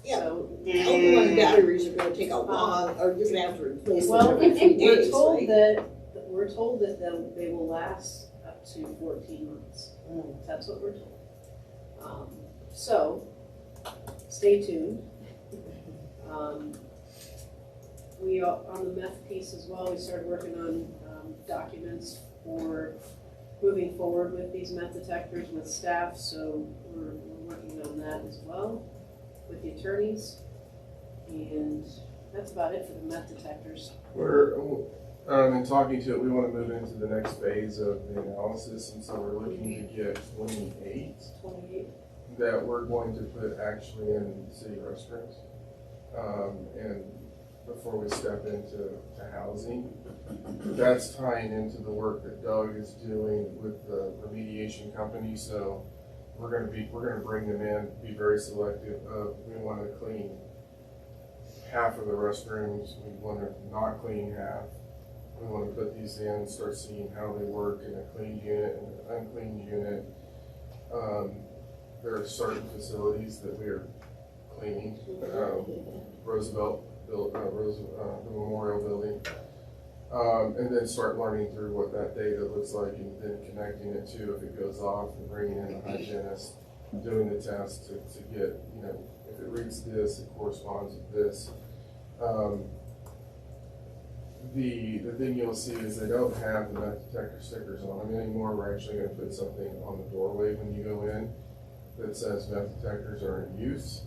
Yeah,
So,
alkaline batteries are gonna take a while, or you're gonna have to replace them
well,
every few
we're
days,
told
right?
that they will last up to 14 months. That's what we're told. So, stay tuned. We are on the meth piece as well. We started working on documents for moving forward with these meth detectors with staff. So we're working on that as well with the attorneys. And that's about it for the meth detectors.
We're, in talking to it, we want to move into the next phase of the analysis, and so we're looking to get 28 that we're going to put actually in city restrooms. And before we step into housing, that's tying into the work that Doug is doing with the remediation company. So we're going to bring them in, be very selective of, we want to clean half of the restrooms, we want to not clean half. We want to put these in, start seeing how they work in a clean unit and an unclean unit. There are certain facilities that we are cleaning. Roosevelt, the Memorial Building. And then start learning through what that data looks like, and then connecting it to, if it goes off, and bringing in a hygienist, doing the test to get, if it reads this, it corresponds with this. the thing you'll see is they don't have the meth detector stickers on them anymore. We're actually gonna put something on the doorway when you go in that says meth detectors are in use.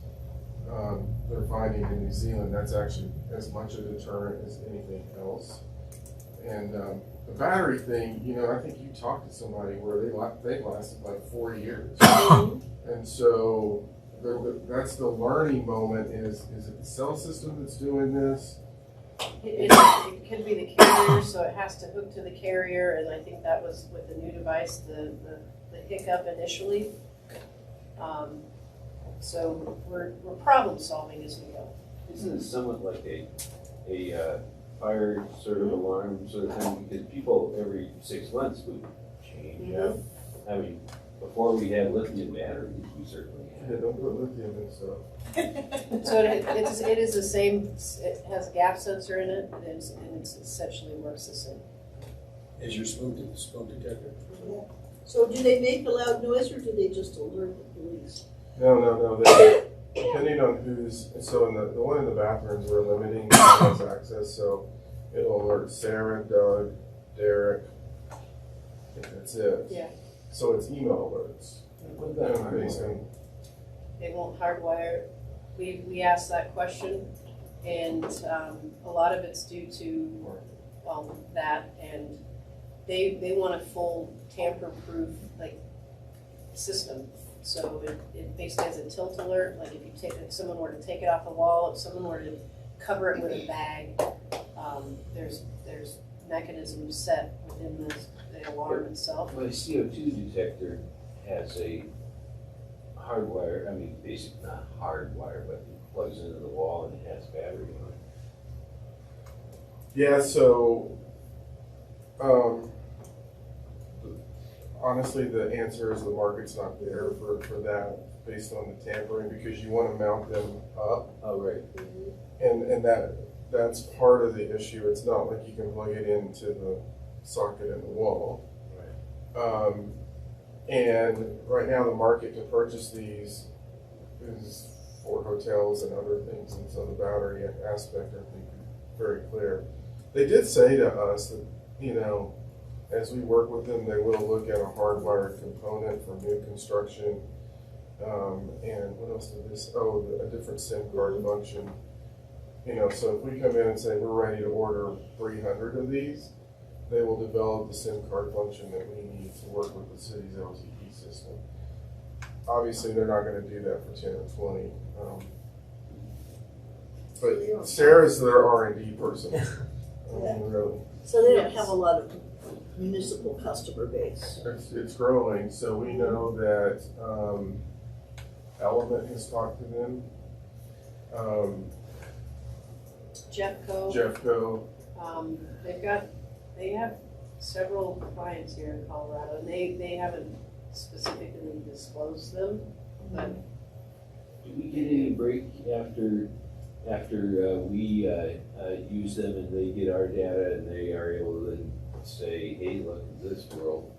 They're finding in New Zealand, that's actually as much a deterrent as anything else. And the battery thing, you know, I think you talked to somebody where they lasted like 4 years. And so that's the learning moment is it the cell system that's doing this?
It could be the carrier, so it has to hook to the carrier, and I think that was with the new device, the hiccup initially. So we're problem solving as we go.
Isn't it somewhat like a fire sort of alarm sort of thing? Because people every 6 months would change out. I mean, before we had lithium batteries, we certainly
Yeah,
had.
don't put lithium in stuff.
So it is the same, it has a gap sensor in it, and it essentially works the same.
Is your smoke detector?
So do they make a loud noise or do they just alert the police?
No. They, depending on who's, so in the one in the bathrooms, we're limiting who access, so it'll alert Sarah, Doug, Derek, I think that's it.
Yeah.
So it's email alerts.
What about
And basically,
They won't hardwire. We asked that question, and a lot of it's due to that, and they want a full tamper-proof system. So it basically has a tilt alert. Like if someone were to take it off the wall, if someone were to cover it with a bag, there's mechanisms set within the alarm itself.
Well, a CO2 detector has a hardwire, I mean, basically not hardwire, but it plugs into the wall and it has battery on it.
yeah, so honestly, the answer is the market's not there for that based on the tampering, because you want to mount them up.
Oh, right.
And that's part of the issue. It's not like you can plug it into the socket in the wall.
Right.
And right now the market to purchase these is for hotels and other things, and so the battery aspect I think is very clear. They did say to us that, you know, as we work with them, they will look at a hardwired component for new construction. And what else did this? Oh, a different SIM card function. You know, so if we come in and say we're ready to order 300 of these, they will develop the SIM card function that we need to work with the city's LTE system. Obviously, they're not going to do that for 10 or 20. But Sarah's their R&D person. Really.
So they don't have a lot of municipal customer base.
It's growing, so we know that Element has talked to them.
Jeffco. They have several clients here in Colorado, and they haven't specifically disclosed them, but
Do we get any break after we use them and they get our data and they are able to then say, hey, look at this world,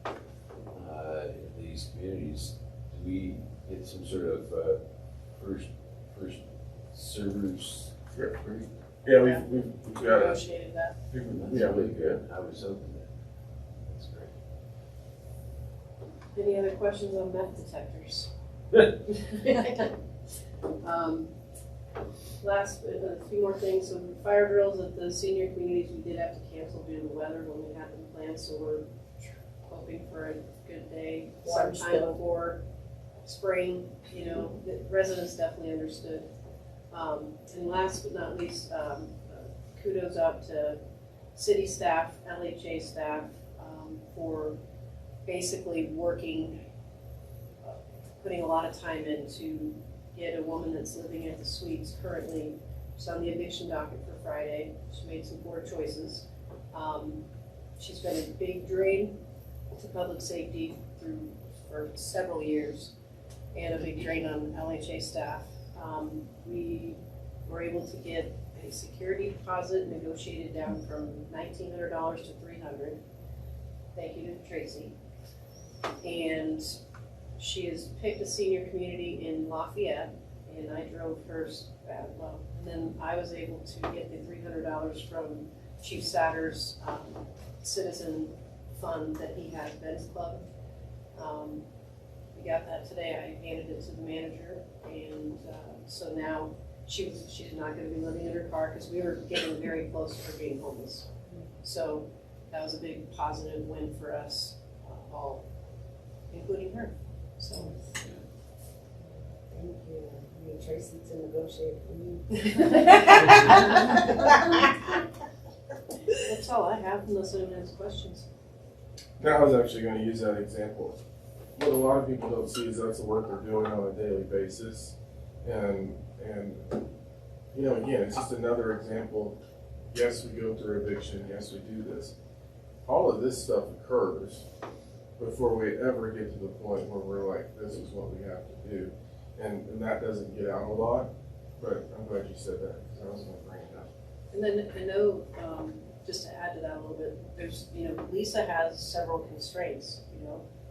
in these communities, do we get some sort of first servers break?
Yeah, we've got it.
negotiated that.
That's
Yeah,
really
we've got
good. I was hoping that's great.
Any other questions on meth detectors? Last, a few more things. So the fire drills at the senior communities, we did have to cancel due to the weather when we had them planned, so we're hoping for a good day
Warm
sometime
still.
before spring. You know, the residents definitely understood. And last but not least, kudos out to city staff, LHA staff, for basically working, putting a lot of time in to get a woman that's living at the suites currently. She's on the eviction docket for Friday. She made some poor choices. She's been a big drain to public safety for several years, and a big drain on LHA staff. We were able to get a security deposit negotiated down from $1,900 to $300. Thank you to Tracy. And she has picked a senior community in Lafayette, and I drove her, and then I was able to get the $300 from Chief Satter's citizen fund that he has, Ben's Club. We got that today, I handed it to the manager, and so now she's not gonna be living in her car, because we were getting very close to her being homeless. So that was a big positive win for us all, including her, so.
Thank you. I need Tracy to negotiate for you.
That's all I have, unless anyone has questions.
Now, I was actually gonna use that example. What a lot of people don't see is that's the work they're doing on a daily basis. And you know, again, it's just another example. Yes, we go through eviction, yes, we do this. All of this stuff occurs before we ever get to the point where we're like, this is what we have to do. And that doesn't get out a lot, but I'm glad you said that, because I was gonna bring it up.
And then I know, just to add to that a little bit, there's, Lisa has several constraints,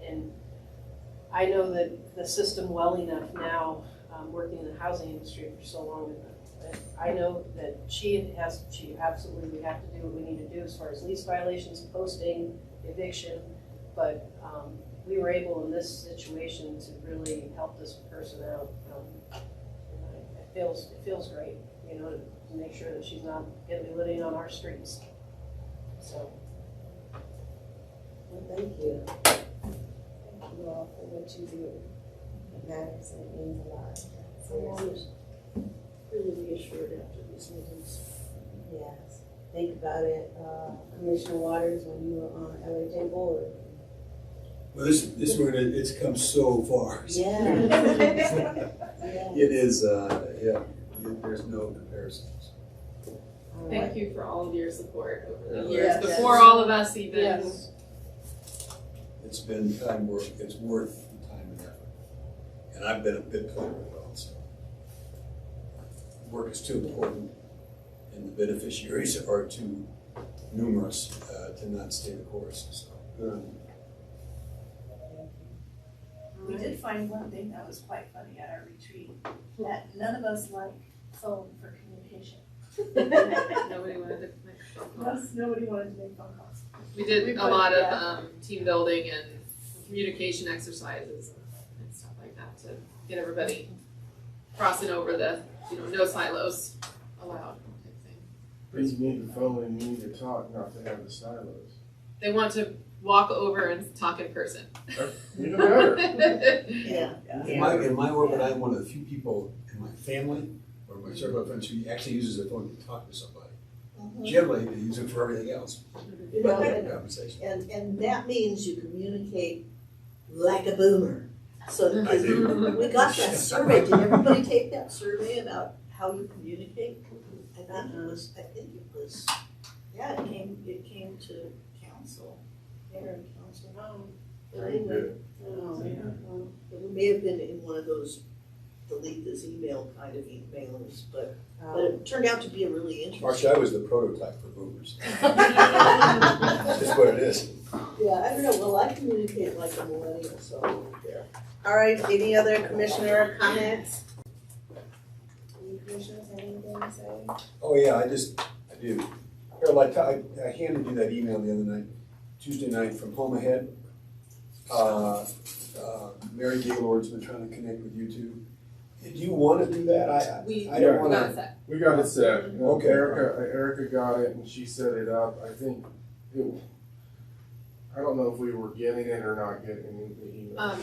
and I know that the system well enough now, working in the housing industry for so long, that I know that we have to do what we need to do as far as lease violations, posting, eviction, but we were able in this situation to really help this person out. It feels great, to make sure that she's not gonna be living on our streets. So.
Well, thank you. Thank you all for what you do. It matters and it means a lot.
I was really reassured after these meetings.
Yes. Think about it, Commissioner Waters, when you were on LHAAB board.
Well, this one, it's come so far.
Yeah.
It is, there's no comparisons.
Thank you for all of your support over the
Yeah.
years,
Yes.
before all of us even.
Yes.
It's been time work, it's worth the time and effort. And I've been a bit player as well, so. Work is too important, and the beneficiaries are too numerous to not stay the course, so. Good on you.
We did find one thing that was quite funny at our retreat, that none of us like phone for communication.
Nobody wanted to make phone calls.
Plus, nobody wanted to make phone calls.
We did
We
a
put-
lot
yeah.
of team building and communication exercises and stuff like that to get everybody crossing over the, no silos allowed type thing.
But you need the phone and you need to talk, not to have the silos.
They want to walk over and talk in person.
Even better.
Yeah.
In my orbit, I'm one of the few people in my family or my circle of friends who actually uses their phone to talk to somebody. Generally, they use it for everything else,
You
but
know,
they have conversation.
and that means you communicate like a boomer. So
I do.
we got that survey. Did everybody take that survey about how you communicate? I think it was, yeah, it came to council, mayor and council. But
Very
anyway,
good.
it may have been in one of those delete this email kind of emails, but it turned out to be a really interesting.
Marcia, I was the prototype for boomers. That's just what it is.
Yeah, I don't know, well, I communicate like a millennial, so, yeah.
All right, any other commissioner comments? Any commissioners have anything to say?
Oh, yeah, I do. Harold, I handed you that email the other night, Tuesday night from Home Ahead. Mary Gaylord's been trying to connect with you two. Do you want to do that? I don't want to.
set.
We got it set.
Okay.
Erica got it and she set it up. I don't know if we were getting it or not getting the email.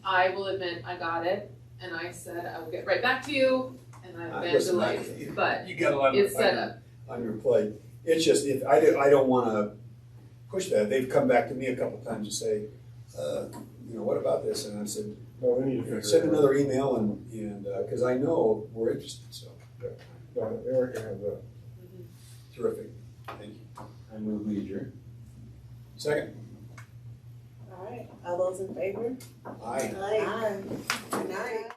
I will admit I got it and I said I will get right back to you and I've been
Listen,
delayed, but
You got a lot
it's set up.
on your plate. It's just, if I don't want to push that. They've come back to me a couple times and say, what about this? And I said,
No, we need to figure it out.
send another email and, because I know we're interested, so.
No, Erica has that.
Terrific. Thank you.
I move we adjourn.
Second.
All right, all those in favor?
Aye.
Aye.
Good night.